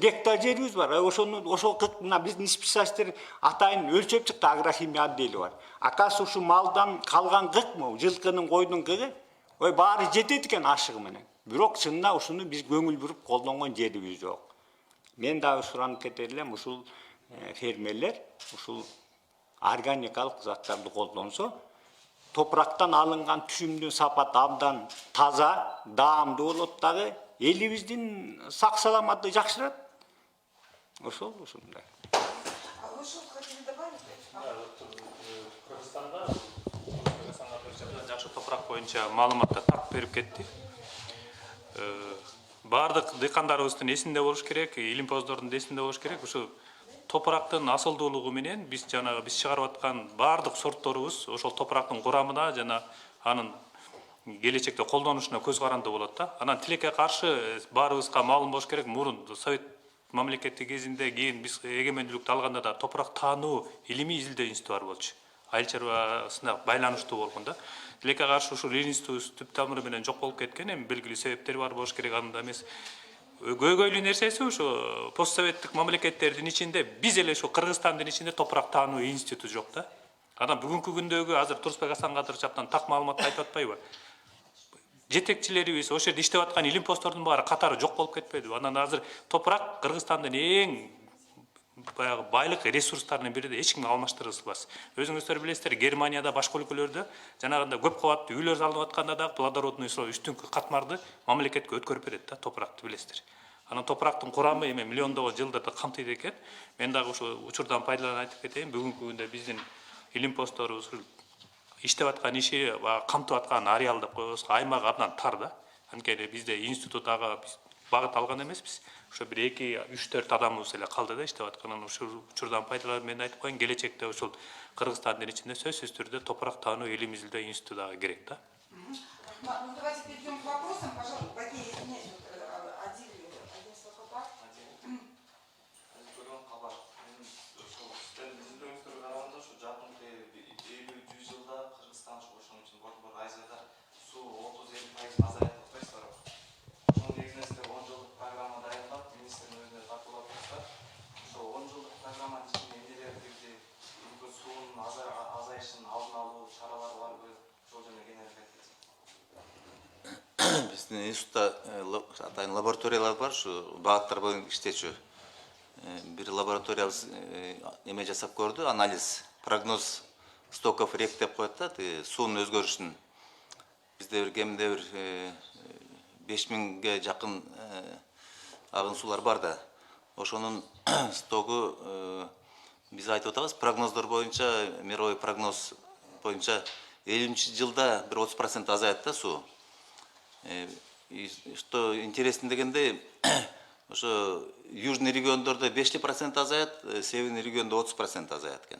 гектар жерибиз бар. Ошол кырк мына биздин специалисттер атайын өлчөп чыкты, агрохимия отдели бар. Акасы ушу малдан калган кырк му, жылкынын, койдун кыргы, баары жетет экен ашыгы менен. Бирок чынында ушуну биз көңүл буруп колдонгон жерибиз жок. Мен дагы суранып кетер элем, ушул фермерлер ушул органикалык заттарды колдонсо, топурактан алынган түшүмдүн сапаты абдан таза, даамдуу болот дагы, элибиздин сак саламаты жакшырат. Ушундай. А вы что хотели добавить? Кыргызстанга жакшы топурак боюнча маалыматтар так берип кетти. Бардык дыйкандарыбыздын эсинде болуш керек, илимпоздордун эсинде болуш керек. Ушу топурактын асылдуулугу менен биз чыгарып аткан бардык сортторубуз ошол топурактын курамына жана анын келечекте колдонушуна көз каранды болот да. Анан тилекке каршы баарыбызга маалым болуш керек, мурун Совет мамлекети кезинде кийин биз эгемендүүлүктү алганда да топурак таануу илимий изилдөө институту бар болчу. Айыл чарбасына байланыштуу болгон да. Тилекке каршы ушул институт түп тамыры менен жок болуп кеткен, эми белгилүү себептери бар болуш керек, анда эмес. Көйгөйлүү нерсеси ушу постсоветтик мамлекеттердин ичинде биз эле ушу Кыргызстандын ичинде топурак таануу институту жок да. Анан бүгүнкү күндөгү азыр Турсбек Асанкадырович абдан так маалымат айтып атпайбы? Жетекчилерибиз, ошол жерде иштеп аткан илимпоздордун баары катары жок болуп кетпедиби? Анан азыр топурак Кыргызстандын эң байлык ресурстарынын бири да, эч кимге алмаштырылбас. Өзүңүздөр билесиздер, Германияда, башка өлкөлөрдө жанагындай көп кабаттуу үйлөр салынып атканда да плодородный үстүңкү катмарды мамлекетке өткөрүп берет да, топуракты билесиздер. Анан топурактын курамы эми миллиондогон жылдарды камтыйт экен. Мен дагы ушу учурдан пайдаланып айтып кетейин, бүгүнкү күндө биздин илимпоздорубуз иштеп аткан камтып аткан ареал деп коебуз, аймагы абдан тар да. Анткени бизде институт ага багыт алган эмеспиз. Ошо 1-2-3-4 адамыбыз эле калды да иштеп аткан. Учурдан пайдаланып мен айтып коеюн, келечекте ушул Кыргызстандын ичинде сөзсүз түрдө топурак таануу элимизде институту дагы керек да. Ну, давайте перейдем к вопросам. Пожалуйста, какие есть один слухопад? Кыргызстан ошон үчүн Борбор Азияда суу 30-50% азаят деп коесуздар. Ошонун негизинде 10 жылдык программа дайындап, министрдин өзүнө тартуулап коюшса, ошо 10 жылдык программанын ичинде эмнелерди суунун азайышынын алдын алуу чаралары барбы? Ошол жөнүндө кеңири айтыңыз. Биздин институтта атайын лабораториялар бар, ушу багыттар боюнча иштечү. Бир лабораториябыз эме жасап көрдү, анализ, прогноз стоков рек деп коет да, суунун өзгөрүшүн. Бизде бир кеминде бир 5000ге жакын агын суулар бар да. Ошонун стогу биз айтып атабыз, прогноздор боюнча, мировой прогноз боюнча 50-жылда бир 30% азаят да суу. Что интересно дегенде, ошо южный региондордо 5% азаят, северный региондо 30% азаят экен.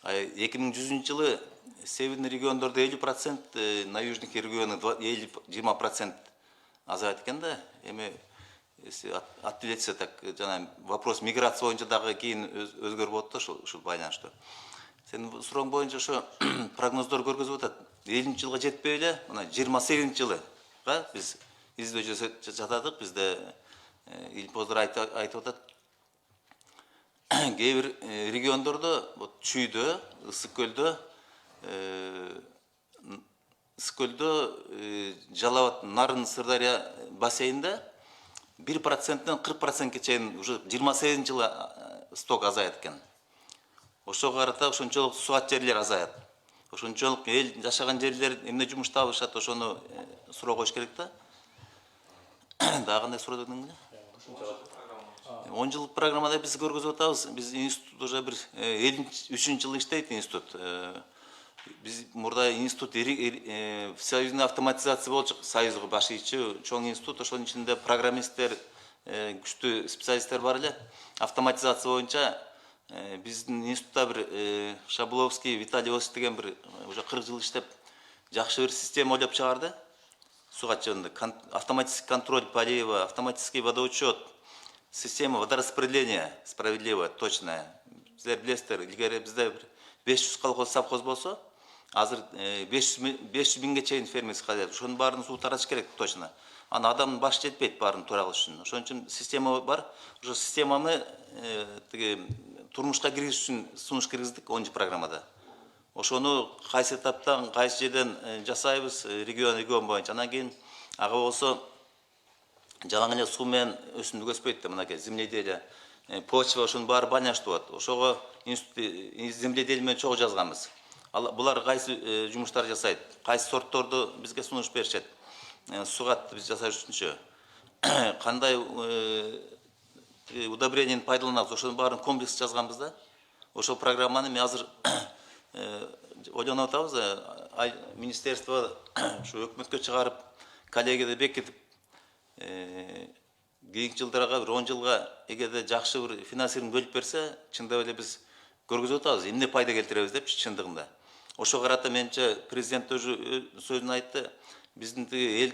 2100 жылы северный региондордо 50%, на южных регионах 20% азаят экен да. Эми если ответиться так, жана вопрос миграция боюнча дагы кийин өзгөрүп болот да, ушул байланыштуу. Сенин сурооң боюнча ошо прогноздор көргөзүп атат. 50-жылга жетпей эле, мына 28-жылы биз издөө жатадык, бизде илпоздор айтып атат. Кээ бир региондордо, Чүйдө, Ысык көлдө, Жалал абад, Нарын, Сырдария бассейнинде 1%-ден 40%-ке чейин уже 28-жылы сток азаят экен. Ошого карата ошончолук суат жерлер азаят. Ошончолук эл жашаган жерлер эмне жумуш табышат, ошону суроо коюш керек да. Дагы кандай суроо дедиң эле? 10 жылдык программада биз көргөзүп атабыз. Биз институт уже бир 53-жылы иштейт институт. Биз мурда институт союзный автоматизация болчу, союзга баш ийчү чоң институт, ошонун ичинде программисттер, күчтүү специалисттер бар эле. Автоматизация боюнча биздин институтта бир Шабуловский Виталий Осип деген бир уже 40 жыл иштеп, жакшы бир система ойлоп чыгарды. Суга жөнүндө автоматический контроль полива, автоматический водоучет, система водораспределения справедливая, точная. Силер билесиздер, илгери бизде 500 колхоз совхоз болсо, азыр 500 миңге чейин фермерский хозяйство. Ошонун баарын суу таратыш керек точно. Аны адамдын башы жетпейт баарын туура кылыш үчүн. Ошон үчүн система бар. Ошо системаны турмушка киргизиш үчүн сунуш киргиздик 10 программада. Ошону кайсы этаптан, кайсы жерден жасайбыз, регион боюнча. Анан кийин ага болсо жалаң эле суу менен өсүмдүк өспөйт да, мынакей земледелие, почва, ошонун баары байланыштуу болот. Ошого земледелие менен чогуу жазганбыз. Булар кайсы жумуштар жасайт, кайсы сортторду бизге сунуш беришет, сугат биз жасаш үчүнчү, кандай удобрениени пайдаланабыз, ошонун баарын комплекс жазганбыз да. Ошол программаны мен азыр ойлонуп атабыз, министерство ушу өкмөткө чыгарып, коллегияда бекитип, кийинки жылдарга бир 10 жылга эгерде жакшы бир финансирование бөлүп берсе, чындап эле биз көргөзүп атабыз, эмне пайда келтиребиз деп чындыгында. Ошого карата менимче президент сөзүн айтты. Биздин эл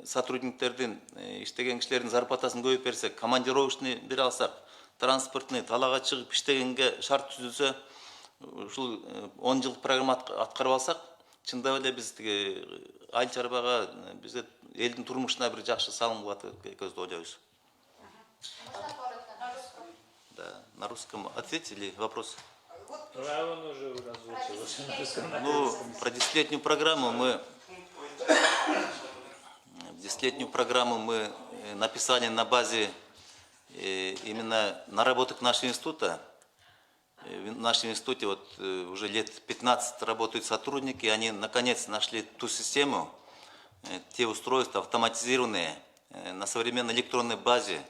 сотрудниктердин, иштеген кишилердин зарплатасын көбөйүп берсек, командировочный бере алсак, транспортный талага чыгып иштегенге шарт түзүлсө, ушул 10 жыл программа аткарып алсак, чындап эле биз айыл чарбага, бизде элдин турмушуна бир жакшы салым кылат экенбиз деп ойлойбуз. Да, на русском ответили вопрос. Ну, про десятилетнюю программу мы написали на базе именно наработок нашего института. В нашем институте вот уже лет 15 работают сотрудники, и они наконец нашли ту систему, те устройства автоматизированные на современной электронной базе,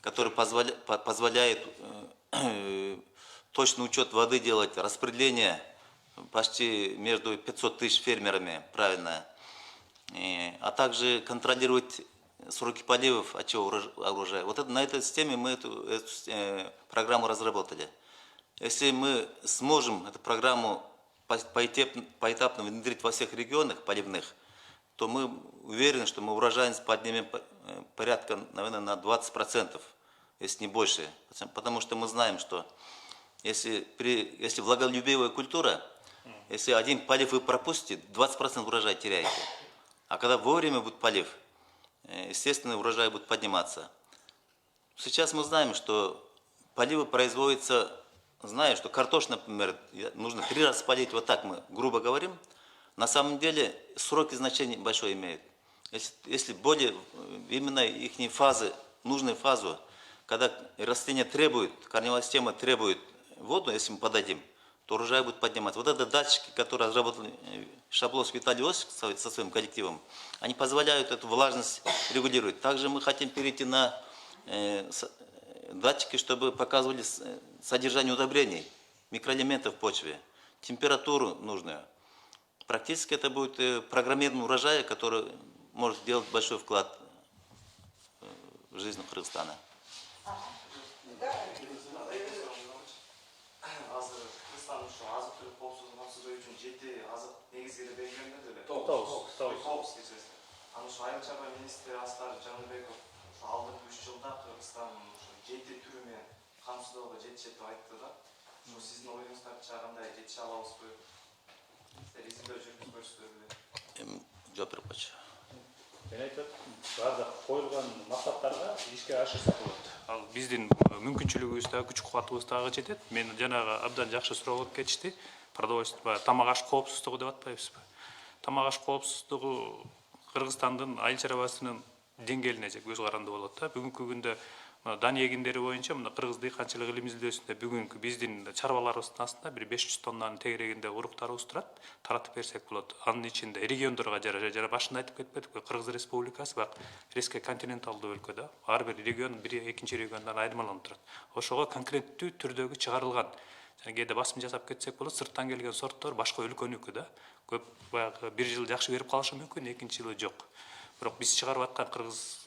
которые позволяют точный учет воды делать, распределение почти между 500 тысяч фермерами, правильно, а также контролировать сроки поливов, от чего урожай. Вот на этой системе мы эту программу разработали. Если мы сможем эту программу поэтапно внедрить во всех регионах поливных, то мы уверены, что мы урожайность поднимем порядка, наверное, на 20%, если не больше. Потому что мы знаем, что если влаголюбивая культура, если один полив вы пропустите, 20% урожая теряете. А когда вовремя будет полив, естественно, урожай будет подниматься. Сейчас мы знаем, что поливы производятся, знаю, что картошку, например, нужно 3 раза полить, вот так мы грубо говорим. На самом деле сроки значения большое имеют. Если более именно их фазы, нужную фазу, когда растение требует, корневая система требует воду, если мы подадим, то урожай будет подниматься. Вот это датчики, которые разработал Шабловский Виталий Иосифович со своим коллективом, они позволяют эту влажность регулировать. Также мы хотим перейти на датчики, чтобы показывали содержание удобрений, микроэлементов в почве, температуру нужную. Практически это будет программированный урожай, который может делать большой вклад в жизнь Кыргызстана. Азыр Кыргызстан ушу азык түлүк коопсуздугун камсыздоо үчүн 7 азык негизги белгиленди эле. Тоғыз кечесиз. Аны ушу айыл чарба министри Аскар Жаныбеков ушу алдыңкы 3 жылда Кыргызстан ушу 7 түрү менен камсыздоого жетишет деп айтты да. Ушу сиздин оюңуздарча кандай жетише алабызбы? Сиздер изилдөө жүргүзбөйсүздөр беле? Жооп берип койчу. Мен айтып, бардык коюлган максаттарга ишке ашырса болот. Ал биздин мүмкүнчүлүгүбүз да, күч кубатыбыз дагы жетет. Мен жанагы абдан жакшы суроо болуп кетишти. Продовольство, тамак аш коопсуздугу деп атпайбызбы? Тамак аш коопсуздугу Кыргызстандын айыл чарбасынын деңгээлине көз каранды болот да. Бүгүнкү күндө дан эгиндери боюнча мына Кыргыз дыйканчылык илим изилдөөсүндө бүгүнкү биздин чарбаларыбыздын астында бир 500 тоннанын тегерегинде уруктарыбыз турат. Таратып берсек болот. Анын ичинде региондорго жараша, жана башында айтып кетпедикпи, Кыргыз Республикасы бак резко континенталдуу өлкө да. Ар бир регион бир экинчи региондон айырмаланып турат. Ошого конкреттүү түрдөгү чыгарылган. Жана кээде басым жасап кетсек болот, сырттан келген сорттор башка өлкөнүкү да. Көп баягы бир жыл жакшы берип калышы мүмкүн, экинчи жылы жок. Бирок биз чыгарып аткан кыргыз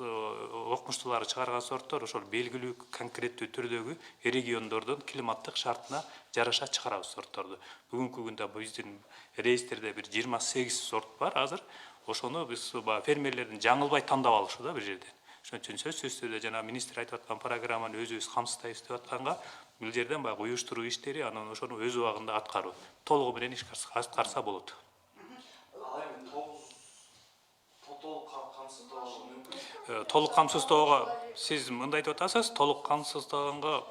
окумуштуулары чыгарган сорттор ошол белгилүү конкреттүү түрдөгү региондордун климаттык шартына жараша чыгарабыз сортторду. Бүгүнкү күндө биздин реестрде бир 28 сорт бар азыр. Ошону биз фермерлердин жаңылбай тандап алышы да бир жерден. Ошон үчүн сөзсүз түрдө жана министр айтып аткан программаны өзүбүз камсыздайбыз деп атканга бул жерден баягы уюштуруу иштери анан ошону өз убагында аткаруу толугу менен иш аткарса болот. Толук камсыздоого сиз мындай айтып атасыз, толук камсыздоого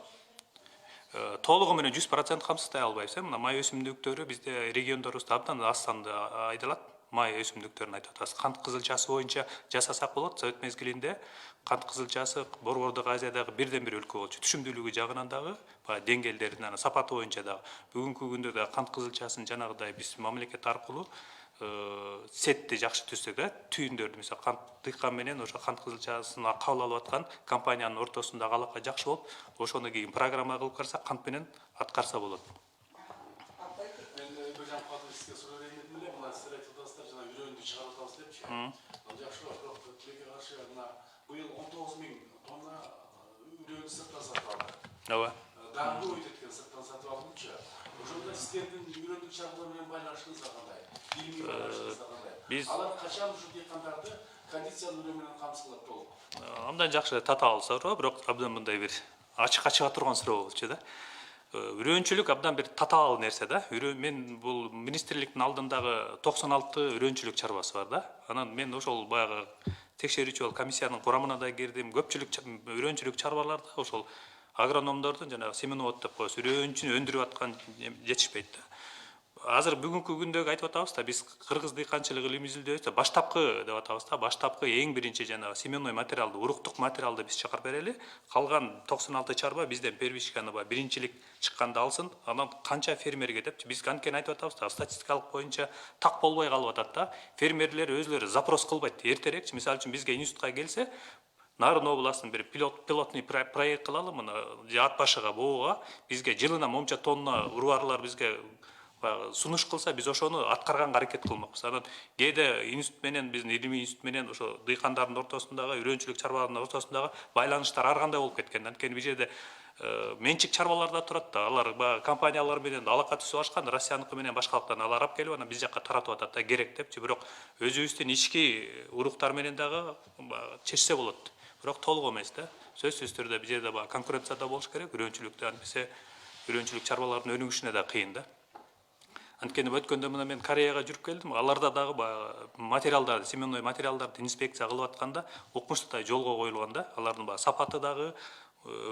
толугу менен 100% камсыздай албайбыз. Мына май өсүмдүктөрү бизде региондорубузда абдан аз санда айдалат. Май өсүмдүктөрүн айтып атасыз. Кант кызылчасы боюнча жасасак болот. Совет мезгилинде кант кызылчасы Борбордук Азиядагы бирден бир өлкө болчу. Түшүмдүүлүгү жагынан дагы, деңгээлдеринен, сапаты боюнча дагы. Бүгүнкү күндө да кант кызылчасын жанагыдай биз мамлекет аркылуу сетти жакшы түзсөк да, түйүндөрдү мисалы кант дыйкан менен ошо кант кызылчасын кабыл алып аткан компаниянын ортосундагы алака жакшы болуп, ошону кийин программа кылып караса кант менен аткарса болот. Мен Бөжан Кадыровский суроо бердим эле, мына сиздер айтып атасыздар, жана үрөндү чыгарып атабыз депчи. Жакшы, бирок тилекке каршы мына быйыл 19.000 тонна үрөндү сырттан сатып алдык. Ооба. Даңгы өйтөткөн сырттан сатып алдымчы. Ошондо сиздердин үрөндү чарбалар менен байланышыңыз кандай? Илимий байланышыңыз кандай? Алар качан ушу дыйкандарды кондициялуу үрөө менен камсыздап болот? Абдан жакшы татаал суроо, бирок абдан мындай бир ачык чыга турган суроо болчу да. Үрөөнчүлүк абдан бир татаал нерсе да. Мен бул министрликтин алдындагы 96 үрөөнчүлүк чарбасы бар да. Анан мен ошол баягы текшерүүчү бол комиссиянын курамына да кирдим. Көпчүлүк үрөөнчүлүк чарбаларда ошол агрономдордун жана семеновод деп коебуз, үрөөнчүн өндүрүп аткан жетишпейт да. Азыр бүгүнкү күндөгү айтып атабыз да, биз Кыргыз дыйканчылык илим изилдөөсүндө баштапкы деп атабыз да, баштапкы эң биринчи жана семенной материалды, уруктук материалды биз чыгарып берели. Калган 96 чарба бизден первичканы биринчилик чыкканда алсын, анан канча фермерге деп биз анткени айтып атабыз да, статистикалык боюнча так болбой калып атат да. Фермерлер өзлөрү запрос кылбайт. Эртерээк, мисалы үчүн бизге институтка келсе, Нарын областын бир пилотный проект кылалы, мына ат башыга боого бизге жылына монча тонна уруарлар бизге сунуш кылса биз ошону аткарганга аракет кылмакпыз. Анан кээде институт менен биздин илимий институт менен ошо дыйкандардын ортосундагы үрөнчүлүк чарбалардын ортосундагы байланыштар ар кандай болуп кеткен. Анткени бул жерде менчик чарбалар да турат да, алар баягы компаниялар менен алака түзүп алышкан, Россияныкы менен башкалыктан алар алып келип анан биз жакка таратып атат да, керек депчи. Бирок өзүбүздүн ички уруктар менен дагы чечсе болот. Бирок толук эмес да. Сөзсүз түрдө бул жерде баягы конкуренция да болуш керек, үрөнчүлүктө антпесе үрөнчүлүк чарбалардын өнүгүшүнө да кыйын да. Анткени өткөндө мына мен Кореяга жүрүп келдим. Аларда дагы материалдарды, семенной материалдарды инспекция кылып атканда укмуштуудай жолго коюлган да. Алардын сапаты дагы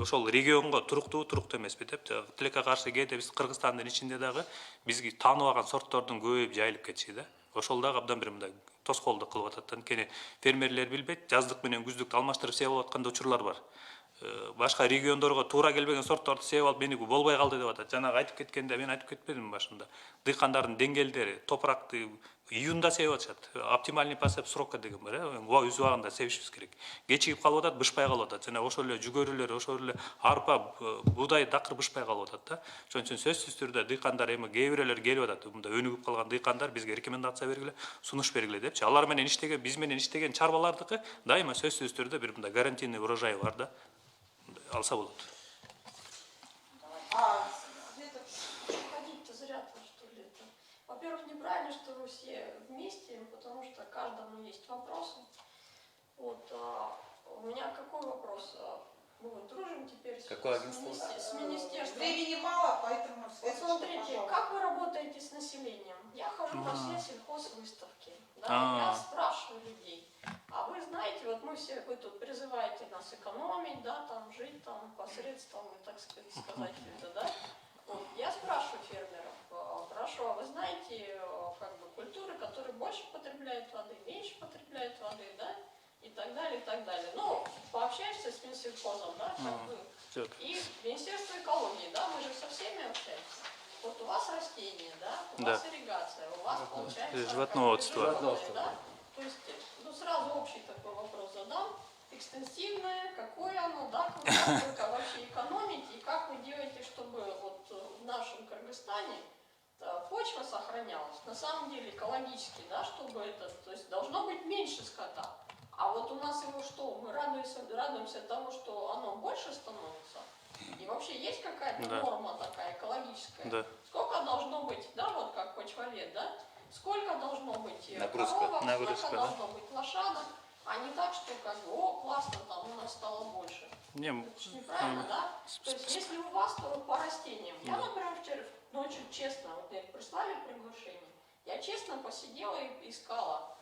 ошол регионго туруктуу эмеспи деп, тилекке каршы кээде биз Кыргызстандын ичинде дагы бизге тааныбаган сорттордун көбөйүп жайылып кетиши да. Ошол дагы абдан бир мындай тоскоолдук кылып атат. Анткени фермерлер билбейт, жаздык менен күздүктү алмаштырып себип алып аткан учурлар бар. Башка региондорго туура келбеген сортторду себип алып меники болбой калды деп атат. Жанагы айтып кеткенде мен айтып кетпедимби башында? Дыйкандардын деңгээлдери, топуракты июнда себип атышат. Оптимальный посев срока деген бар, өз убагында себишибиз керек. Кечигип калып атат, бышпай калып атат. Жана ошол эле жүгөрүлөр, ошол эле арпа, буудай дакыр бышпай калып атат да. Ошон үчүн сөзсүз түрдө дыйкандар эми кээ бирөөлөр келип атат. Мында өнүгүп калган дыйкандар бизге рекомендация бергиле, сунуш бергиле депчи. Алар менен иштеген, биз менен иштеген чарбалардыкы дайыма сөзсүз түрдө бир мындай гарантийный урожай бар да. Алса болот. Ходить-то зря, что ли это. Во-первых, неправильно, что вы все вместе, потому что каждому есть вопросы. Вот, у меня какой вопрос? Мы вот дружим теперь с министерством. Времени мало, поэтому... Вот смотрите, как вы работаете с населением? Я хожу по все сельхозвыставки, да, я спрашиваю людей. А вы знаете, вот мы все, вы тут призываете нас экономить, да, там, жить там посредством, так сказать, это, да? Вот, я спрашиваю фермеров, хорошо, а вы знаете, как бы, культуры, которые больше потребляют воды, меньше потребляют воды, да? И так далее, и так далее. Ну, пообщаешься с Минсельхозом, да, как бы, и Министерство экологии, да, мы же со всеми общаемся. Вот у вас растения, да, у вас ирригация, у вас получается... Животноводство. Да? То есть, ну, сразу общий такой вопрос задам. Экстенсивное, какое оно, да, как вообще экономить, и как вы делаете, чтобы вот в нашем Кыргызстане почва сохранялась, на самом деле экологически, да, чтобы это, то есть должно быть меньше скота. А вот у нас его что, мы радуемся тому, что оно больше становится? И вообще есть какая-то норма такая экологическая? Да. Сколько должно быть, да, вот как почвовед, да? Сколько должно быть Нагрузка. коровок, сколько должно быть лошадок, а не так, что как бы, о, классно, там у нас стало больше. Это же неправильно, да? То есть если у вас, то по растениям. Я, например, вчера ночью честно, вот мне прислали приглашение, я честно посидела и искала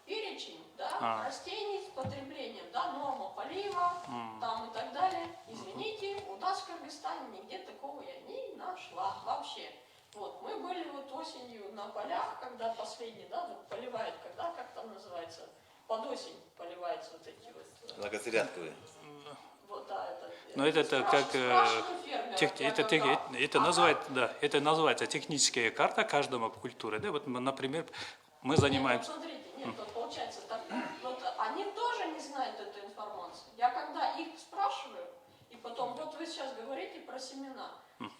перечень, да, растений с потреблением, да, норма полива, там и так далее. Извините, у нас в Кыргызстане нигде такого я не нашла вообще. Вот, мы были вот осенью на полях, когда последний, да, вот поливают, когда, как там называется, под осень поливаются вот эти вот... Многозарядковые. Вот, да, это... Но это как... Это называется, да, это называется техническая карта каждого культуры, да, вот, например, мы занимаемся... Нет, вот смотрите, нет, вот получается так, вот они тоже не знают эту информацию. Я когда их спрашиваю, и потом, вот вы сейчас говорите про семена,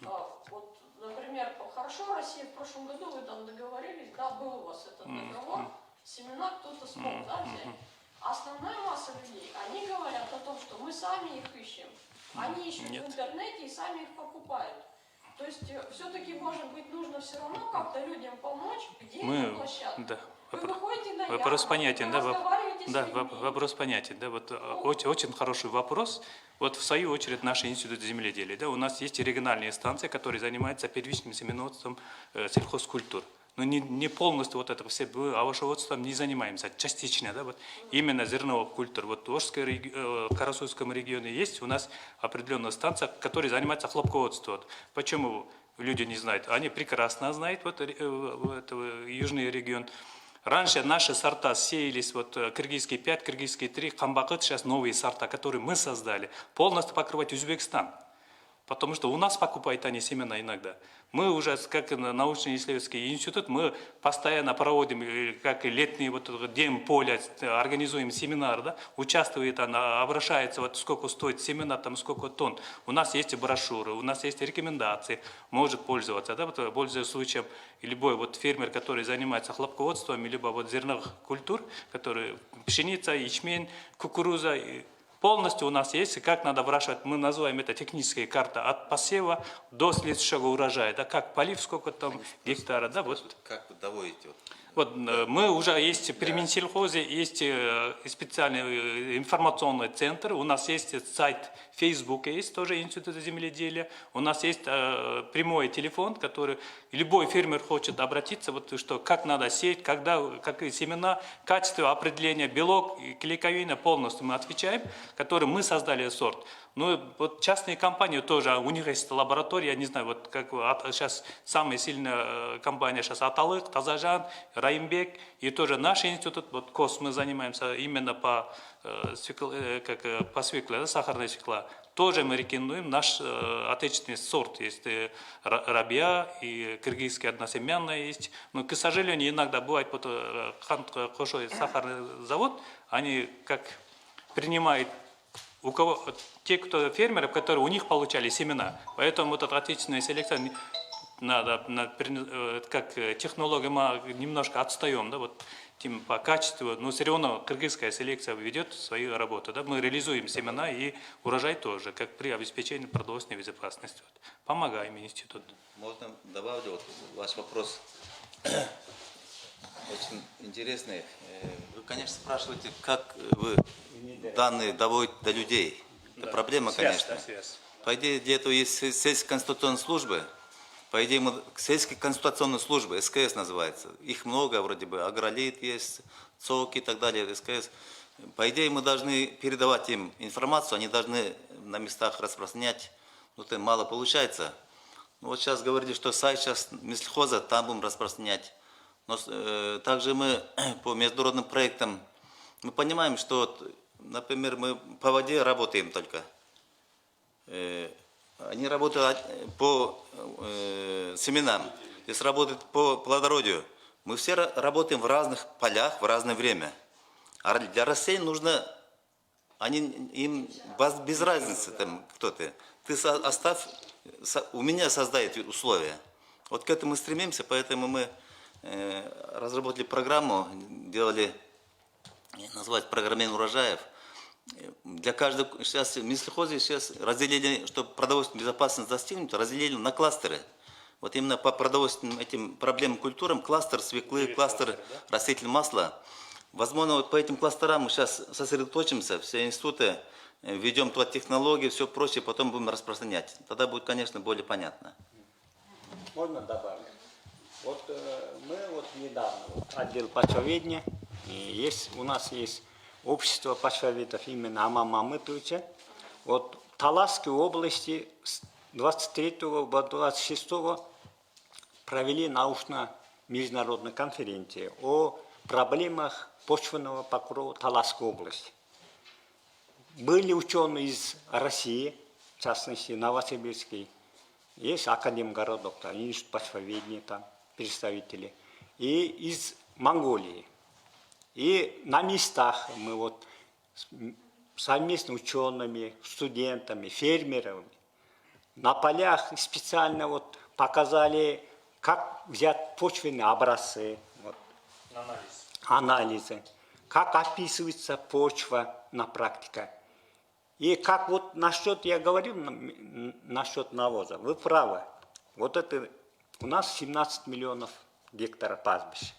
вот, например, хорошо, Россия в прошлом году, вы там договорились, да, был у вас этот договор, семена кто-то смог, да, взять. Основная масса людей, они говорят о том, что мы сами их ищем. Они ищут в интернете и сами их покупают. То есть все-таки, может быть, нужно все равно как-то людям помочь, где эта площадка. Да. Вы выходите на Вопрос ярмарку, понятен, вы да? разговариваете с Да, людьми. вопрос понятен, да? Вот очень хороший вопрос. Вот в свою очередь наш институт земледелия, да, у нас есть региональные станции, которые занимаются первичным семеноводством сельхозкультур. Но не полностью вот это все овощеводством не занимаемся, частично, да, вот именно зерновых культур. Вот в Ошском, Карасуйском регионе есть у нас определенная станция, которая занимается хлопководством. Почему люди не знают? Они прекрасно знают, вот южный регион. Раньше наши сорта сеялись, вот киргизские 5, киргизские 3, камбакыт, сейчас новые сорта, которые мы создали, полностью покрывать Узбекистан. Потому что у нас покупают они семена иногда. Мы уже, как научно-исследовательский институт, мы постоянно проводим, как и летний вот день поля, организуем семинар, да, участвует она, обращается, вот сколько стоит семена, там сколько тонн. У нас есть брошюры, у нас есть рекомендации, может пользоваться, да, вот, пользуясь случаем, любой вот фермер, который занимается хлопководством, либо вот зерновых культур, которые пшеница, ячмень, кукуруза, полностью у нас есть, как надо выращивать, мы называем это техническая карта, от посева до следующего урожая, да, как полив, сколько там гектара, да, вот. Как вы доводите? Вот мы уже есть при Минсельхозе, есть специальный информационный центр, у нас есть сайт Facebook, есть тоже Институт земледелия, у нас есть прямой телефон, который любой фермер хочет обратиться, вот что как надо сеять, когда, какие семена, качество определения, белок, клейковина полностью мы отвечаем, который мы создали сорт. Ну, вот частные компании тоже, у них есть лаборатория, я не знаю, вот как сейчас самая сильная компания сейчас Аталык, Тазажан, Раимбек, и тоже наш институт, вот КОС, мы занимаемся именно по свекле, да, сахарной свекла. Тоже мы рекомендуем наш отечественный сорт, есть Рабия и кыргызский односемянный есть. Но, к сожалению, иногда бывает, вот Хошой сахарный завод, они как принимают у кого, те, кто фермеров, которые у них получали семена. Поэтому вот эта отечественная селекция, как технология мы немножко отстаем, да, вот тем по качеству, но все равно кыргызская селекция ведет свою работу. Да, мы реализуем семена и урожай тоже, как при обеспечении продовольственной безопасности. Вот, помогаем институту. Можно добавить вот ваш вопрос? Очень интересный. Вы, конечно, спрашиваете, как вы данные доводите до людей. Это проблема, конечно. По идее, где-то есть сельские конституционные службы. По идее, сельские конституционные службы, СКС называется. Их много, вроде бы, Агролит есть, ЦОК и так далее, СКС. По идее, мы должны передавать им информацию, они должны на местах распространять. Но это мало получается. Вот сейчас говорили, что сайт сейчас Минсельхоза, там будем распространять. Но также мы по международным проектам, мы понимаем, что, например, мы по воде работаем только. Они работают по семенам, здесь работают по плодородию. Мы все работаем в разных полях в разное время. А для растений нужно, им без разницы, там, кто ты. Ты оставь, у меня создает условия. Вот к этому мы стремимся, поэтому мы разработали программу, делали, назвать программирование урожаев. Для каждого, сейчас в Минсельхозе сейчас разделили, чтобы продовольственную безопасность достигнуть, разделили на кластеры. Вот именно по продовольственным этим проблемам культурам, кластер свеклы, кластер растительного масла. Возможно, вот по этим кластерам мы сейчас сосредоточимся, все институты, введем туда технологии, все прочее, потом будем распространять. Тогда будет, конечно, более понятно. Можно добавить? Вот мы вот недавно, вот, отдел почвоведения, у нас есть общество почвоведов именно Аман Мамытовича. Вот в Таласской области с 23 по 26 провели научно-международную конференцию о проблемах почвенного покрова Таласской области. Были ученые из России, в частности Новосибирский, есть Академгородок, институт почвоведения там, представители, и из Монголии. И на местах мы вот совместно учеными, студентами, фермерами на полях специально вот показали, как взять почвенные образцы, вот, анализы, как описывается почва на практике. И как вот насчет, я говорил насчет навоза, вы правы, вот это у нас 17 миллионов гектаров пастбища.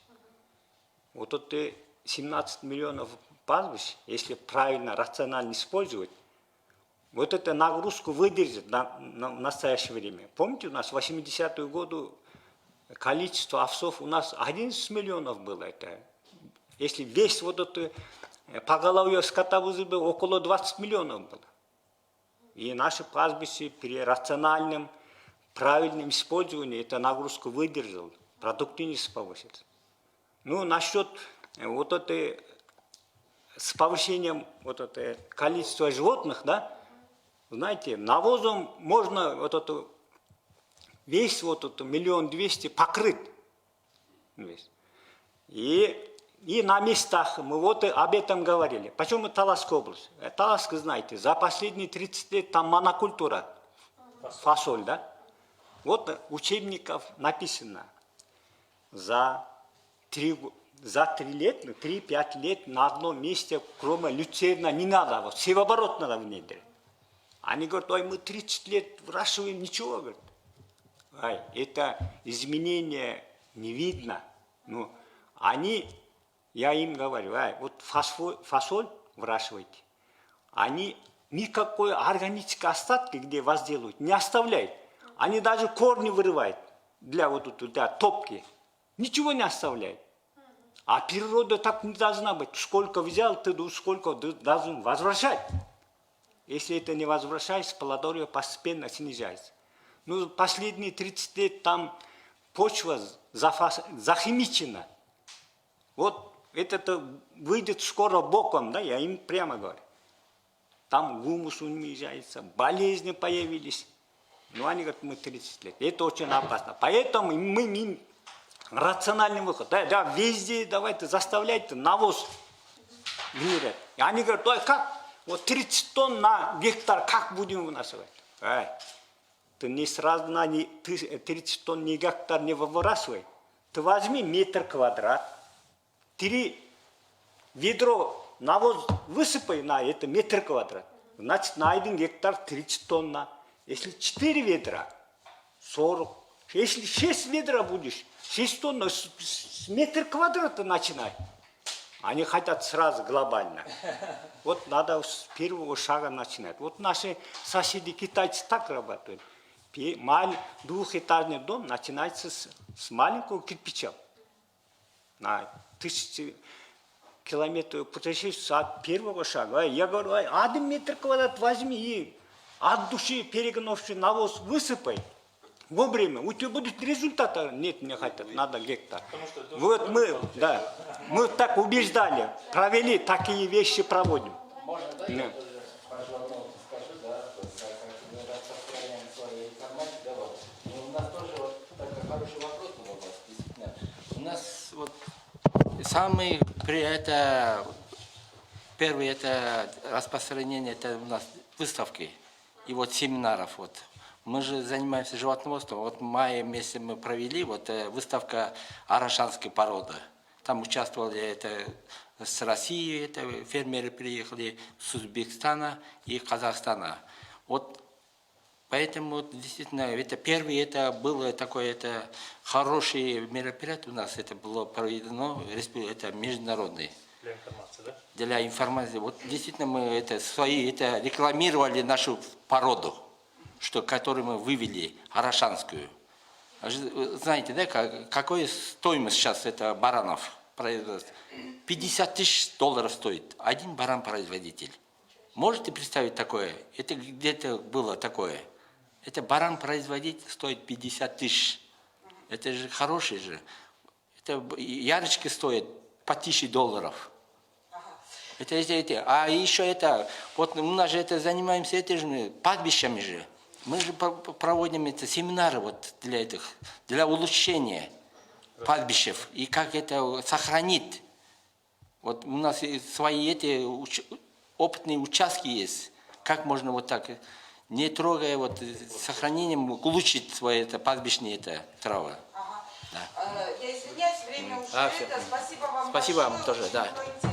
Вот это 17 миллионов пастбищ, если правильно, рационально использовать, вот эту нагрузку выдержит в настоящее время. Помните, у нас в 80-е годы количество овцов у нас 11 миллионов было. Это. Если весь вот это поголовье скотовоза было, около 20 миллионов было. И наши пастбища при рациональном, правильном использовании эту нагрузку выдержал, продуктивность повысится. Ну, насчет вот этой, с повышением вот этой количества животных, да, знаете, навозом можно вот эту, весь вот эту 1 200 000 покрыть. Весь. И на местах мы вот об этом говорили. Почему Таласская область? Таласка, знаете, за последние 30 лет там монокультура, фасоль, да? Вот учебников написано, за 3-5 лет на одном месте, кроме люцерна, не надо, вот севооборот надо внедрить. Они говорят, ой, мы 30 лет выращиваем, ничего, говорят. Ай, это изменение не видно. Ну, они, я им говорю, ай, вот фасоль выращивайте. Они никакой органической остатки, где вас делают, не оставляют. Они даже корни вырывают для топки. Ничего не оставляют. А природа так не должна быть. Сколько взял, ты сколько должен возвращать. Если это не возвращается, плодородие постепенно снижается. Ну, последние 30 лет там почва захимичена. Вот это выйдет скоро боком, да, я им прямо говорю. Там гумус уменьшается, болезни появились. Ну, они говорят, мы 30 лет. Это очень опасно. Поэтому мы рациональный выход. Да, везде давайте заставляйте навоз внедрять. И они говорят, ой, как? Вот 30 тонн на гектар, как будем выносить? Ты не сразу на 30 тонн на гектар не выбрасывай. Ты возьми метр квадрат, 3 ведро навоз высыпай на это метр квадрат. Значит, на 1 гектар 30 тонн. Если 4 ведра, 40. Если 6 ведра будешь, 6 тонн, с метр квадрата начинай. Они хотят сразу глобально. Вот надо с первого шага начинать. Вот наши соседи китайцы так работают. Двухэтажный дом начинается с маленького кирпича. На 1000 километров путешествия от первого шага. Я говорю, 1 метр квадрат возьми и от души перегнувший навоз высыпай. Вовремя. У тебя будет результата. Нет, не хотят, надо гектар. Вот мы так убеждали, провели, такие вещи проводим. Можно, да, я тоже скажу, да, как мы распространяем свою информацию, да, вот. Но у нас тоже вот такой хороший вопрос был у вас, действительно. У нас вот самый первый это распространение, это у нас выставки и вот семинаров вот. Мы же занимаемся животноводством. Вот в мае месяце мы провели выставка арашанской породы. Там участвовали с России, фермеры приехали, с Узбекистана и Казахстана. Вот поэтому действительно это первое, это было такое хорошее мероприятие у нас, это было проведено, это международное. Для информации, да? Для информации. Вот действительно мы рекламировали нашу породу, которую мы вывели, арашанскую. Знаете, да, какая стоимость сейчас это баранов производства? $50 000 стоит один баран-производитель. Можете представить такое? Это где-то было такое. Это баран-производитель стоит 50 000. Это же хороший же. Это ярочки стоят по $1000. А еще вот у нас же занимаемся пастбищами же. Мы же проводим семинары вот для улучшения пастбищев и как это сохранить. Вот у нас свои опытные участки есть, как можно вот так, не трогая, сохранением улучшить свои пастбищные травы. Ага. Да. Я извиняюсь, время уже. Спасибо вам Спасибо большое. вам тоже, Очень да. было интересно.